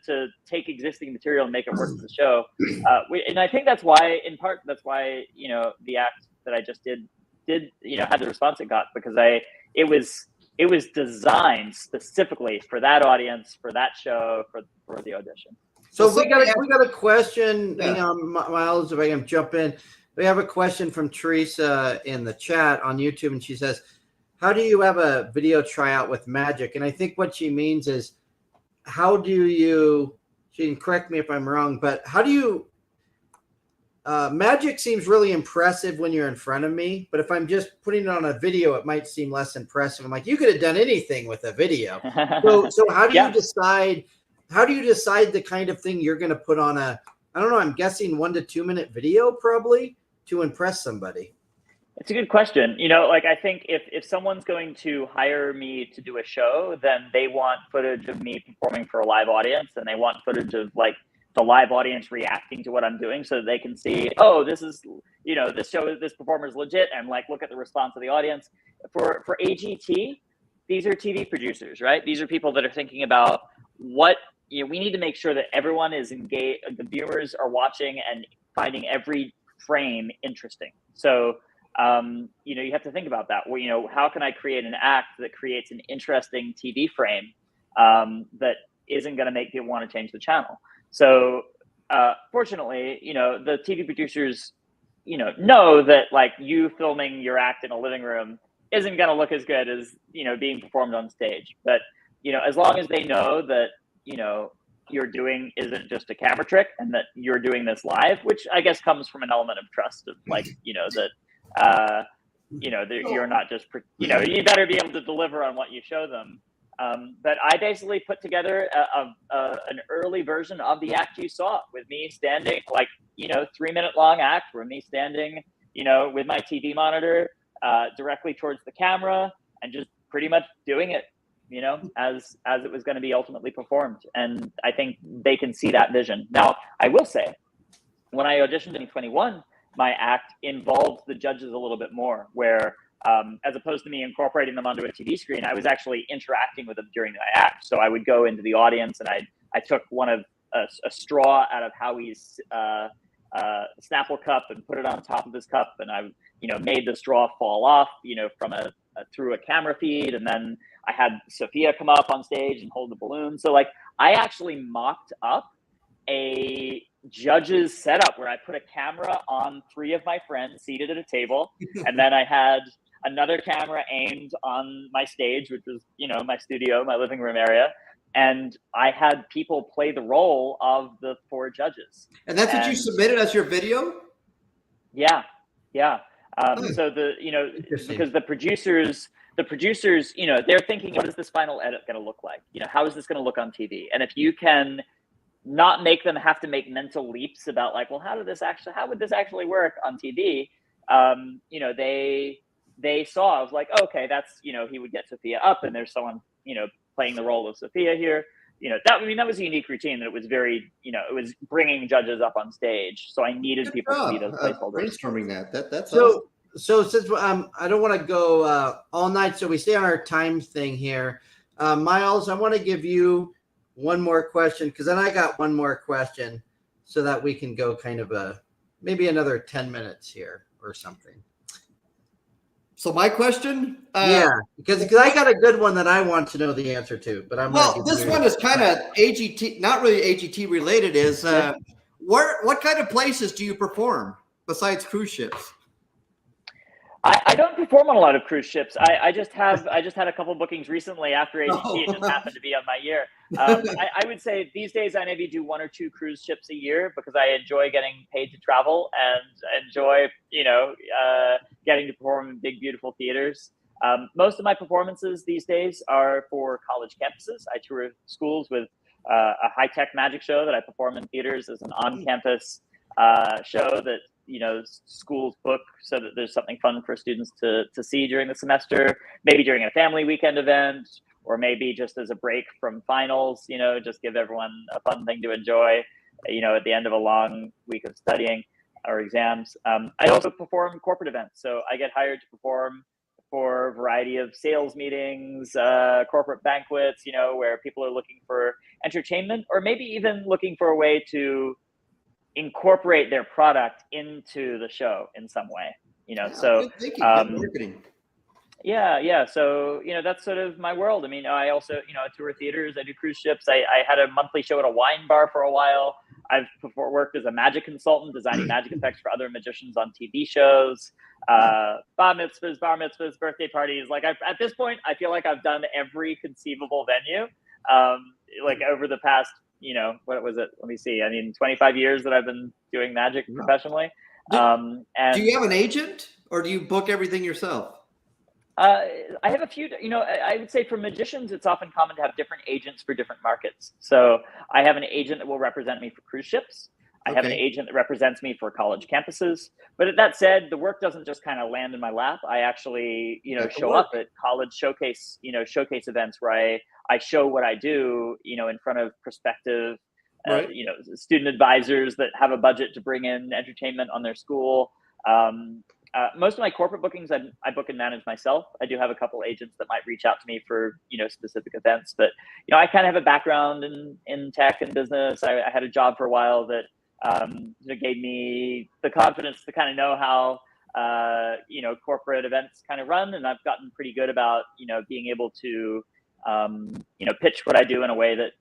take existing material and make it work for the show. And I think that's why, in part, the act that I just did had the response it got, because it was designed specifically for that audience, for that show, for the audition. So we got a question. Yeah. Hang on, Miles, if I can jump in. We have a question from Teresa in the chat on YouTube, and she says, how do you have a video tryout with magic? And I think what she means is, how do you, she can correct me if I'm wrong, but how do you, magic seems really impressive when you're in front of me, but if I'm just putting it on a video, it might seem less impressive. I'm like, you could have done anything with a video. So how do you decide? How do you decide the kind of thing you're going to put on I don't know, I'm guessing 1 to 2 minute video probably to impress somebody? It's a good question. I think if someone's going to hire me to do a show, then they want footage of me performing for a live audience, and they want footage of like the live audience reacting to what I'm doing, so they can see, oh, this is, this performer's legit, and like, look at the response of the audience. For AGT, these are TV producers, right? These are people that are thinking about what, we need to make sure that everyone is engaged, the viewers are watching and finding every frame interesting. So, you have to think about that. Well, how can I create an act that creates an interesting TV frame that isn't going to make people want to change the channel? So, fortunately, the TV producers, know that like you filming your act in a living room isn't going to look as good as, being performed on stage. But, as long as they know that, you're doing isn't just a camera trick, and that you're doing this live, which I guess comes from an element of trust of like, that you're not just, you better be able to deliver on what you show them. But I basically put together an early version of the act you saw, with me standing, like, 3 minute long act where me standing, with my TV monitor directly towards the camera, and just pretty much doing it, as it was going to be ultimately performed. And I think they can see that vision. Now, I will say, when I auditioned in 2021, my act involved the judges a little bit more, where as opposed to me incorporating them onto a TV screen, I was actually interacting with them during the act. So I would go into the audience, and I took a straw out of Howie's Snapple cup and put it on top of his cup, and I made the straw fall off from through a camera feed, and then I had Sophia come up on stage and hold the balloon. So like, I actually mocked up a judges setup where I put a camera on 3 of my friends seated at a table, and then I had another camera aimed on my stage, which was, my studio, my living room area, and I had people play the role of the 4 judges. And that's what you submitted as your video? Yeah. So because the producers, they're thinking, what is this final edit going to look like? How is this going to look on TV? And if you can not make them have to make mental leaps about like, well, how would this actually work on TV? They saw, I was like, okay, that's, he would get Sophia up and there's someone, playing the role of Sophia here. That was a unique routine, that it was very, it was bringing judges up on stage. So I needed people to be those placeholders. Brainstorming that's so awesome. So since I don't want to go all night, so we stay on our time thing here. Miles, I want to give you one more question, because then I got one more question, so that we can go kind of maybe another 10 minutes here or something. So my question? Yeah, because I got a good one that I want to know the answer to, but this one is kind of AGT, not really AGT related. Is what kind of places do you perform besides cruise ships? I don't perform on a lot of cruise ships. I just had a couple bookings recently after AGT. Oh. It just happened to be on my year. I would say these days I maybe do 1 or 2 cruise ships a year, because I enjoy getting paid to travel and enjoy, getting to perform in big, beautiful theaters. Most of my performances these days are for college campuses. I tour schools with a high-tech magic show that I perform in theaters as an on-campus show that schools book, so that there's something fun for students to see during the semester, maybe during a family weekend event, or maybe just as a break from finals, just give everyone a fun thing to enjoy, at the end of a long week of studying or exams. I also perform corporate events. So I get hired to perform for a variety of sales meetings, corporate banquets, where people are looking for entertainment, or maybe even looking for a way to incorporate their product into the show in some way, so good marketing. Yeah. So, that's sort of my world. I mean, I also, I tour theaters, I do cruise ships. I had a monthly show at a wine bar for a while. I've worked as a magic consultant, designing magic effects for other magicians on TV shows, bar mitzvahs, birthday parties. Like at this point, I feel like I've done every conceivable venue, like over the past, what was it? Let me see. 25 years that I've been doing magic professionally. And do you have an agent, or do you book everything yourself? I have a few, I would say for magicians, it's often common to have different agents for different markets. So I have an agent that will represent me for cruise ships. I have an agent that represents me for college campuses. But that said, the work doesn't just kind of land in my lap. I actually, show up at college showcase events where I show what I do, in front of prospective, student advisors that have a budget to bring in entertainment on their school. Most of my corporate bookings, I book and manage myself. I do have a couple agents that might reach out to me for, specific events, but, I kind of have a background in tech and business. I had a job for a while that gave me the confidence to kind of know how, corporate events kind of run. And I've gotten pretty good about, being able to, pitch what I do in a way that,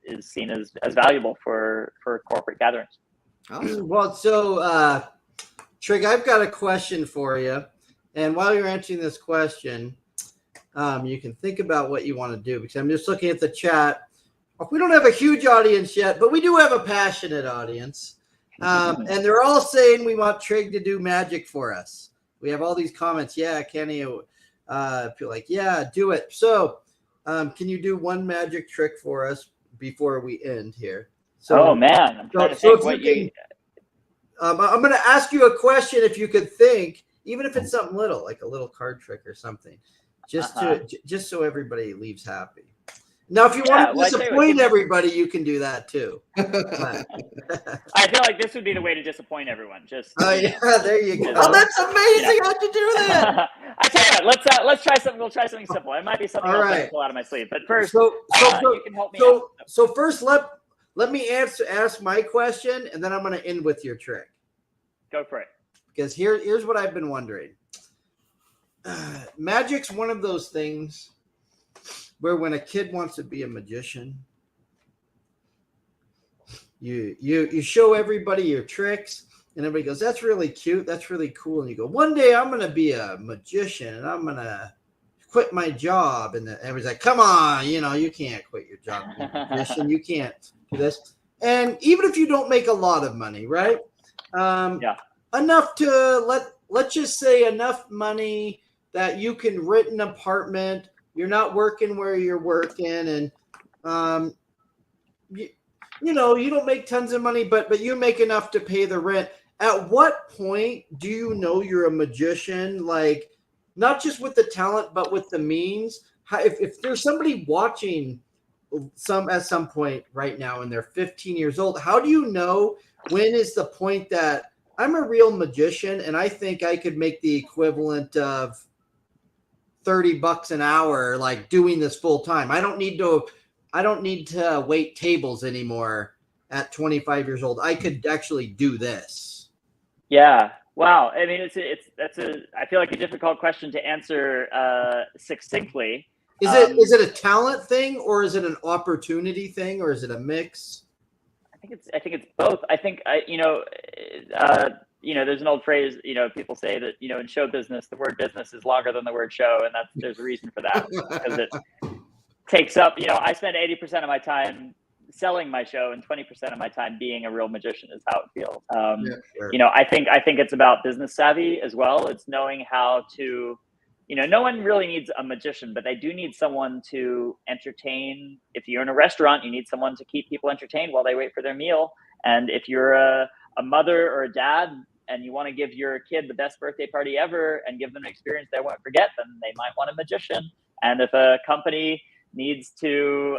is seen as valuable for corporate gatherings. Awesome. Well, so, Trigg, I've got a question for you. And while you're answering this question, you can think about what you want to do, because I'm just looking at the chat. We don't have a huge audience yet, but we do have a passionate audience. And they're all saying we want Trigg to do magic for us. We have all these comments. Yeah, Kenny, feel like, yeah, do it. So can you do one magic trick for us before we end here? So, man, I'm trying to think what you... I'm going to ask you a question. If you could think, even if it's something little, like a little card trick or something, just so everybody leaves happy. Now, if you want to disappoint everybody, you can do that too. I feel like this would be the way to disappoint everyone. Just there you go. Oh, that's amazing! How'd you do that? I tell you what, let's try something. We'll try something simple. It might be something else I pull out of my sleeve. But first, you can help me out. So first, let me ask my question, and then I'm going to end with your trick. Go for it. Because here's what I've been wondering. Magic's one of those things where when a kid wants to be a magician, you show everybody your tricks, and everybody goes, "That's really cute. That's really cool." And you go, "One day I'm gonna be a magician, and I'm gonna quit my job." And everybody's like, "Come on, you can't quit your job to be a magician. You can't do this." And even if you don't make a lot of money, right? Yeah. Enough to let's just say enough money that you can rent an apartment. You're not working where you're working, and you don't make tons of money, but you make enough to pay the rent. At what point do you know you're a magician? Like, not just with the talent, but with the means. If there's somebody watching at some point right now and they're 15 years old, how do you know when is the point that I'm a real magician and I think I could make the equivalent of $30 an hour, like doing this full time? I don't need to wait tables anymore at 25 years old. I could actually do this. Yeah. Wow. I mean, I feel like a difficult question to answer succinctly. Is it a talent thing, or is it an opportunity thing, or is it a mix? I think it's both. I think there's an old phrase, people say that, in show business, the word business is longer than the word show. And there's a reason for that, because it takes up, I spend 80% of my time selling my show and 20% of my time being a real magician is how it feels. Sure. I think it's about business savvy as well. It's knowing how to, no one really needs a magician, but they do need someone to entertain. If you're in a restaurant, you need someone to keep people entertained while they wait for their meal. And if you're a mother or a dad and you want to give your kid the best birthday party ever and give them an experience they won't forget, then they might want a magician. And if a company needs to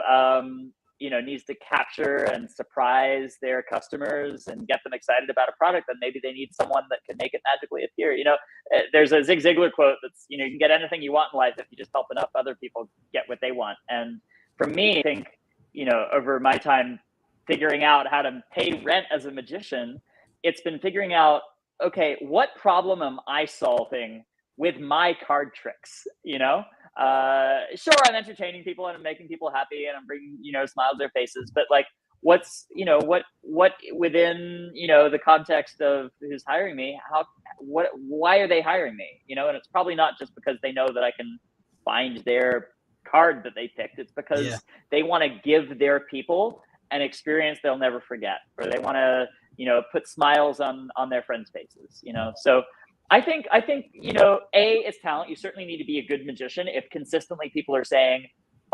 capture and surprise their customers and get them excited about a product, then maybe they need someone that can make it magically appear. There's a Zig Ziglar quote that's, you can get anything you want in life if you just help enough other people get what they want. And for me, I think, over my time figuring out how to pay rent as a magician, it's been figuring out, okay, what problem am I solving with my card tricks? Sure, I'm entertaining people and I'm making people happy and I'm bringing, smiles to their faces, but like, what's, what within, the context of who's hiring me, why are they hiring me? And it's probably not just because they know that I can find their card that they picked. It's because they want to give their people an experience they'll never forget, or they want to, put smiles on their friends' faces, so I think, it's talent. You certainly need to be a good magician. If consistently people are saying,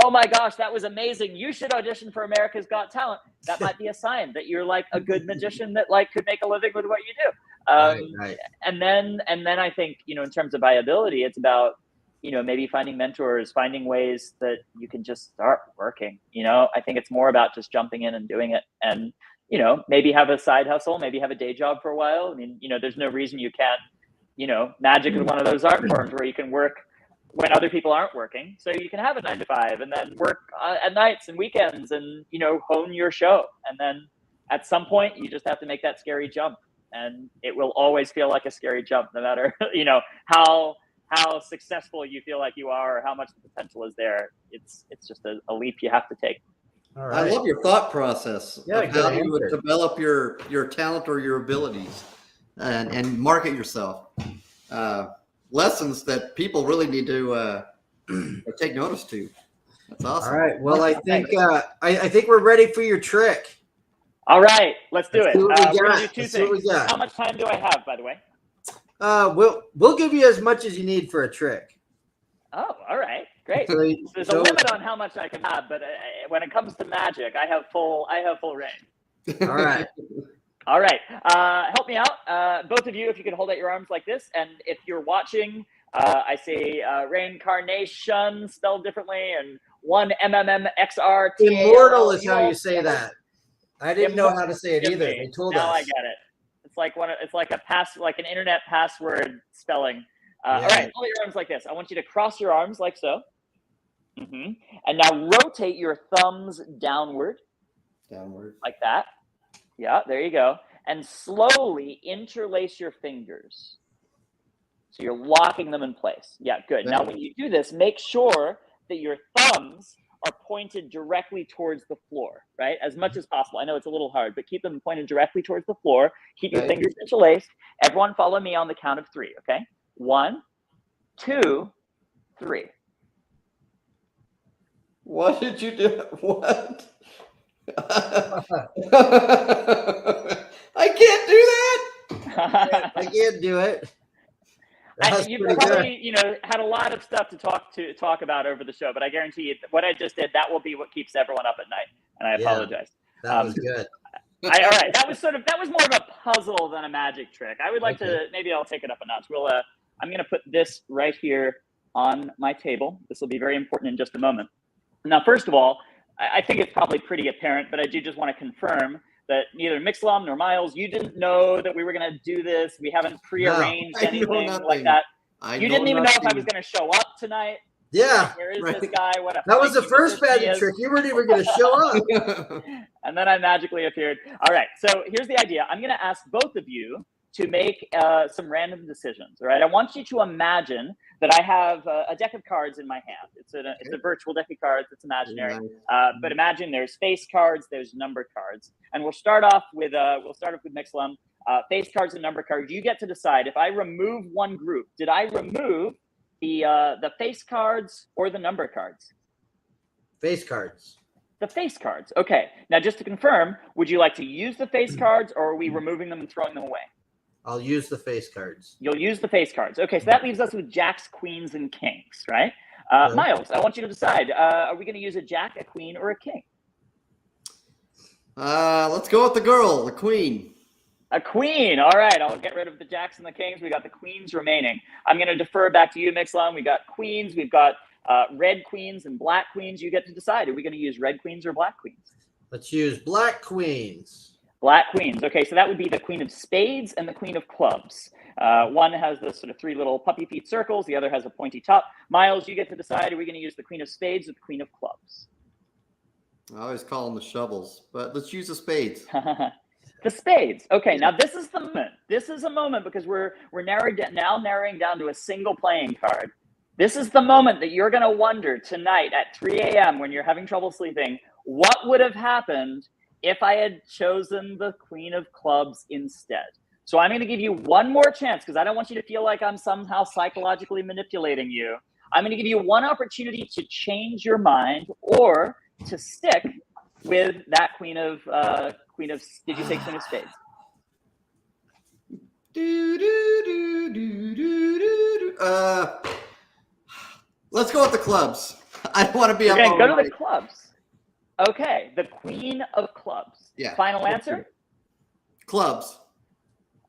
"Oh my gosh, that was amazing, you should audition for America's Got Talent," that might be a sign that you're like a good magician that like could make a living with what you do. Right. And then I think, in terms of viability, it's about, maybe finding mentors, finding ways that you can just start working. I think it's more about just jumping in and doing it, and maybe have a side hustle, maybe have a day job for a while. I mean, there's no reason you can't. Magic is one of those art forms where you can work when other people aren't working. So you can have a 9 to 5 and then work at nights and weekends and, hone your show. And then at some point you just have to make that scary jump, and it will always feel like a scary jump, no matter, how successful you feel like you are or how much the potential is there. It's just a leap you have to take. All right. I love your thought process of good how you would answer. develop your talent or your abilities and market yourself. Lessons that people really need to take notice to. That's awesome. All right. Well, I think I think we're ready for your trick. All right, let's do it. We're gonna do two Let's see what we things. got. How much time do I have, by the way? We'll give you as much as you need for a trick. Oh, all right, great. So, There's a limit on how much I can have, but when it comes to magic, I have full reign. all right. All right, help me out, both of you, if you could hold out your arms like this, and if you're watching, I say reincarnation spelled differently, and 1MMMXR. Immortal is how you say that. I didn't know how to say it either. They told us. Now I get it. It's like like an internet password spelling. All right, hold your arms like this. I want you to cross your arms like so. And now rotate your thumbs downward. Like that. Yeah, there you go. And slowly interlace your fingers. So you're locking them in place. Yeah, good. Now when you do this, make sure that your thumbs are pointed directly towards the floor, right? As much as possible. I know it's a little hard, but keep them pointed directly towards the floor. Keep your fingers interlaced. Everyone follow me on the count of 3, okay? 1, 2, 3. What did you do? What? I can't do that. I can't do it. That's You've pretty probably, good. had a lot of stuff to talk about over the show, but I guarantee you what I just did, that will be what keeps everyone up at night. And I apologize. That was good. All right. That was more of a puzzle than a magic trick. I would like to, maybe I'll take it up a notch. I'm going to put this right here on my table. This will be very important in just a moment. Now, first of all, I think it's probably pretty apparent, but I do just want to confirm that neither Mixlum nor Miles, you didn't know that we were going to do this. We haven't prearranged anything like that. You didn't even know if I was going to show up tonight. Yeah. Where is this guy? What a that was the freak first musician magic trick. You weren't even going to show up. And then I magically appeared. All right. So here's the idea. I'm going to ask both of you to make some random decisions. All right. I want you to imagine that I have a deck of cards in my hand. It's a virtual deck of cards. It's imaginary. But imagine there's face cards, there's number cards, and we'll start off with Mixlum. Face cards and number cards. You get to decide. If I remove one group, did I remove the face cards or the number cards? Face cards. The face cards. Okay. Now, just to confirm, would you like to use the face cards, or are we removing them and throwing them away? I'll use the face cards. You'll use the face cards. Okay, so that leaves us with jacks, queens, and kings, right? Miles, I want you to decide. Are we going to use a jack, a queen, or a king? Let's go with the girl, the queen. A queen. All right, I'll get rid of the jacks and the kings. We got the queens remaining. I'm going to defer back to you, Mixlum. We got queens. We've got red queens and black queens. You get to decide. Are we going to use red queens or black queens? Let's use black queens. Black queens. Okay, so that would be the queen of spades and the queen of clubs. One has the sort of 3 little puppy feet circles. The other has a pointy top. Miles, you get to decide. Are we going to use the queen of spades or the queen of clubs? I always call them the shovels, but let's use the spades. The spades. Okay, now this is the moment. This is a moment because we're narrowing down to a single playing card. This is the moment that you're going to wonder tonight at 3 a.m. when you're having trouble sleeping, what would have happened if I had chosen the queen of clubs instead? So I'm going to give you one more chance because I don't want you to feel like I'm somehow psychologically manipulating you. I'm going to give you one opportunity to change your mind or to stick with that queen of did you say queen of spades? Let's go with the clubs. I don't want to be We're up going all to go to night. the clubs. Okay, the queen of clubs. Yeah. Final answer? Clubs.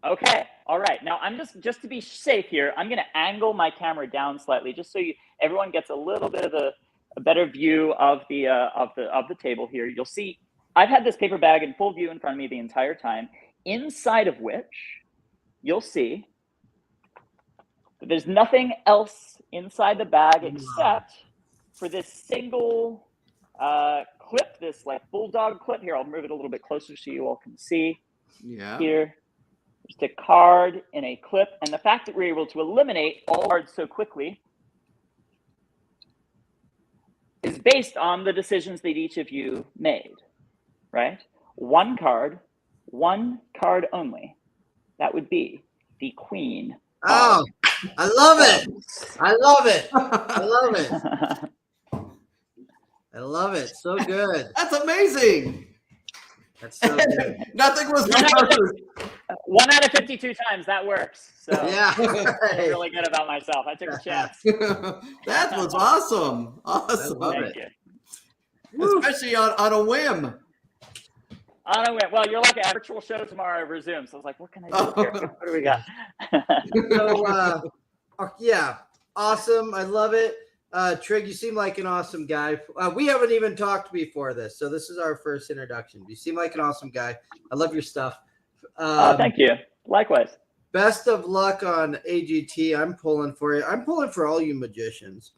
Okay. All right. Now I'm just to be safe here, I'm going to angle my camera down slightly just so everyone gets a little bit of a better view of the table here. You'll see I've had this paper bag in full view in front of me the entire time, inside of which you'll see that there's nothing else inside the bag except for this single clip, this like bulldog clip. Here, I'll move it a little bit closer so you all can see. Yeah. Here, just a card in a clip. And the fact that we're able to eliminate all cards so quickly is based on the decisions that each of you made, right? One card only. That would be the queen. Oh, I love it. I love it. I love it. I love it. So good. That's amazing. That's so good. Nothing was reversed. 1 out of 52 times that works. So Yeah. I feel really good about myself. I took a chance. That was awesome. Awesome. love Thank it. you. Especially on a whim. On a whim. Well, you're like a virtual show tomorrow over Zoom. So I was like, what can I do here? What do we got? So, yeah, awesome. I love it. Trigg, you seem like an awesome guy. We haven't even talked before this, so this is our first introduction. You seem like an awesome guy. I love your stuff. Thank you. Likewise. Best of luck on AGT. I'm pulling for you. I'm pulling for all you magicians.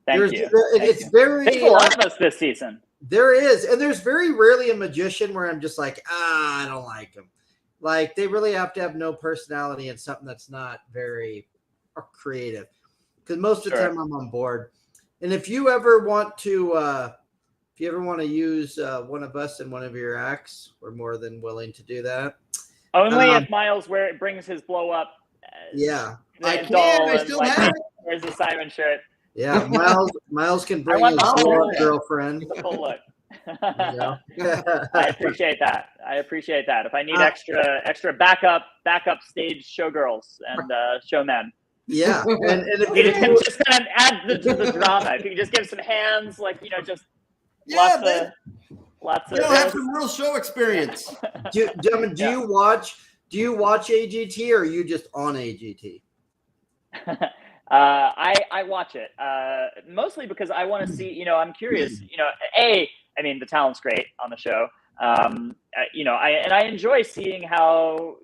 Thank you. It's very. There's a lot of us this season. There is, and there's very rarely a magician where I'm just like, I don't like him. Like they really have to have no personality and something that's not very creative. Because most of the time I'm on board. And if you ever want to if you ever want to use one of us in one of your acts, we're more than willing to do that. Only if Miles brings his blow up. Yeah, I can. Doll I and still like have it. wears the siren shirt. yeah. Miles can bring want his the full blow-up look. girlfriend. The full look. You know? I appreciate that. If I need extra backup stage showgirls and showmen. Yeah, and if You you just kind of add to the drama. If you could just give some hands, like just Yeah, lots of you'll have some real show experience. do you watch AGT or are you just on AGT? I watch it mostly because I want to see. I'm curious. I mean, the talent's great on the show. I enjoy seeing how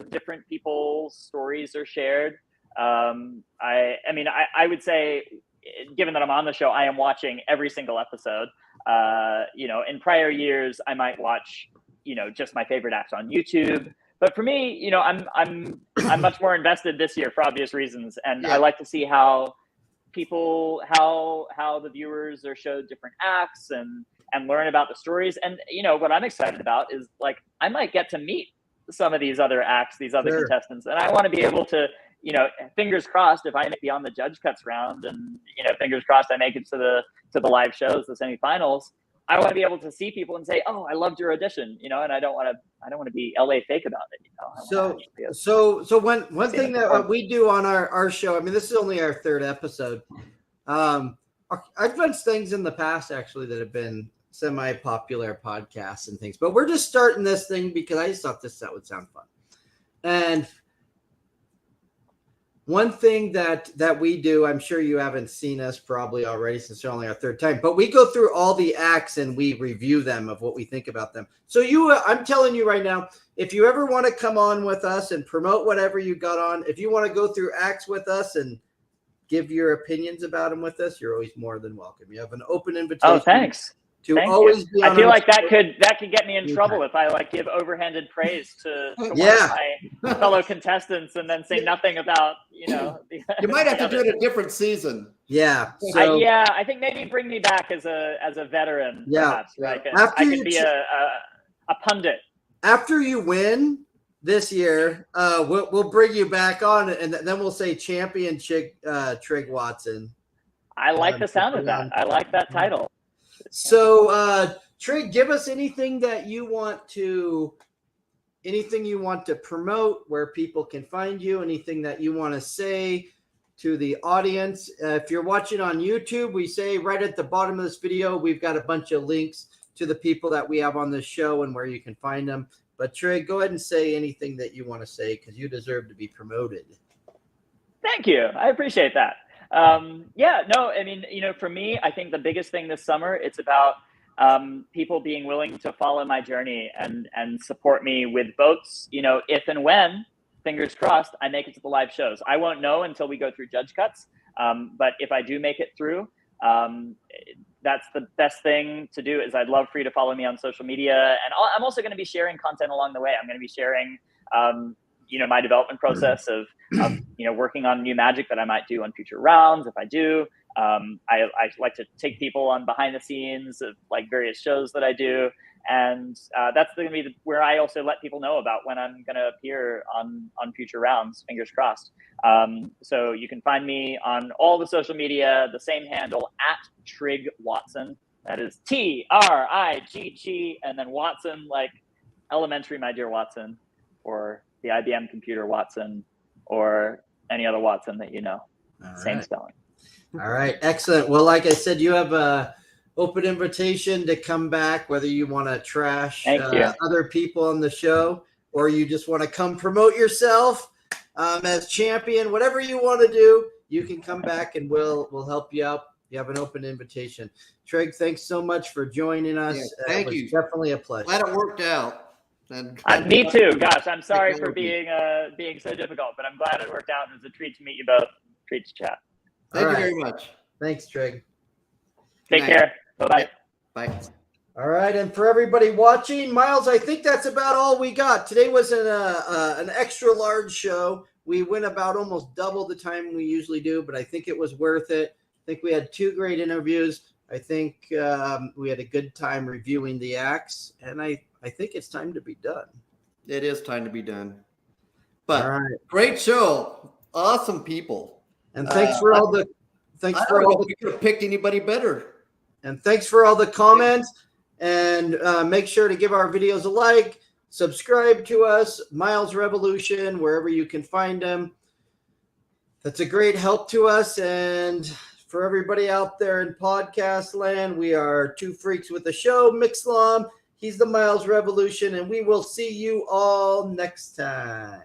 different people's stories are shared. I would say, given that I'm on the show, I am watching every single episode. In prior years, I might watch just my favorite acts on YouTube. But for me, I'm much more invested this year for obvious reasons, and I like to see how the viewers are showed different acts and learn about the stories. And what I'm excited about is like I might get to meet some of these other acts, these other contestants, and I want to be able to, fingers crossed, if I make beyond the judge cuts round, and fingers crossed I make it to the live shows, the semifinals. I want to be able to see people and say, "Oh, I loved your audition," and I don't want to be LA fake about it. So one thing that we do on our show, I mean, this is only our third episode. I've done things in the past actually that have been semi-popular podcasts and things, but we're just starting this thing because I just thought that would sound fun. And one thing that we do, I'm sure you haven't seen us probably already since it's only our third time, but we go through all the acts and we review them of what we think about them. So I'm telling you right now, if you ever want to come on with us and promote whatever you got on, if you want to go through acts with us and give your opinions about them with us, you're always more than welcome. You have an open invitation. Oh, thanks. Thank always you. I feel like that could get me in trouble if I give overhanded praise to one of my fellow contestants and then say nothing about You might have to do it a different season. Yeah. So, I think maybe bring me back as a veteran. Perhaps. I could be a pundit. After you win this year, we'll bring you back on, and then we'll say champion Trigg Watson. I like the sound of that. I like that title. So, Trigg, give us anything you want to promote, where people can find you, anything that you want to say to the audience. If you're watching on YouTube, we say right at the bottom of this video, we've got a bunch of links to the people that we have on this show and where you can find them. But Trigg, go ahead and say anything that you want to say because you deserve to be promoted. Thank you. I appreciate that. For me, I think the biggest thing this summer, it's about people being willing to follow my journey and support me with votes, if and when, fingers crossed, I make it to the live shows. I won't know until we go through judge cuts. But if I do make it through, that's the best thing to do. Is I'd love for you to follow me on social media. And I'm also going to be sharing content along the way. I'm going to be sharing, my development process of working on new magic that I might do on future rounds. If I do, I like to take people on behind the scenes of like various shows that I do. And that's going to be where I also let people know about when I'm going to appear on future rounds, fingers crossed. So you can find me on all the social media, the same handle, @Trigg Watson. That is TRIGG, and then Watson, like elementary, my dear Watson, or the IBM computer Watson, or any other Watson that you know. Same spelling. All right, excellent. Well, like I said, you have a open invitation to come back, whether you want to trash other people on the show or you just want to come promote yourself as champion. Whatever you want to do, you can come back and we'll help you out. You have an open invitation. Trigg, thanks so much for joining us. Thank you. Definitely a pleasure. Glad it worked out. Me too. Gosh, I'm sorry for being so difficult, but I'm glad it worked out. It was a treat to meet you both. Treat to chat. Thank you very much. Thanks, Trigg. Take care. Bye-bye. Bye. All right, and for everybody watching, Miles, I think that's about all we got. Today was an extra large show. We went about almost double the time we usually do, but I think it was worth it. I think we had 2 great interviews. I think we had a good time reviewing the axe, and I think it's time to be done. It is time to be done. But All right. great show. Awesome people. And thanks for all the I don't know if we could have picked anybody better. And thanks for all the comments. And make sure to give our videos a like. Subscribe to us, Miles Revolution, wherever you can find them. That's a great help to us. And for everybody out there in podcast land, we are Two Freaks with a Show. Mixlam, he's the Miles Revolution, and we will see you all next time.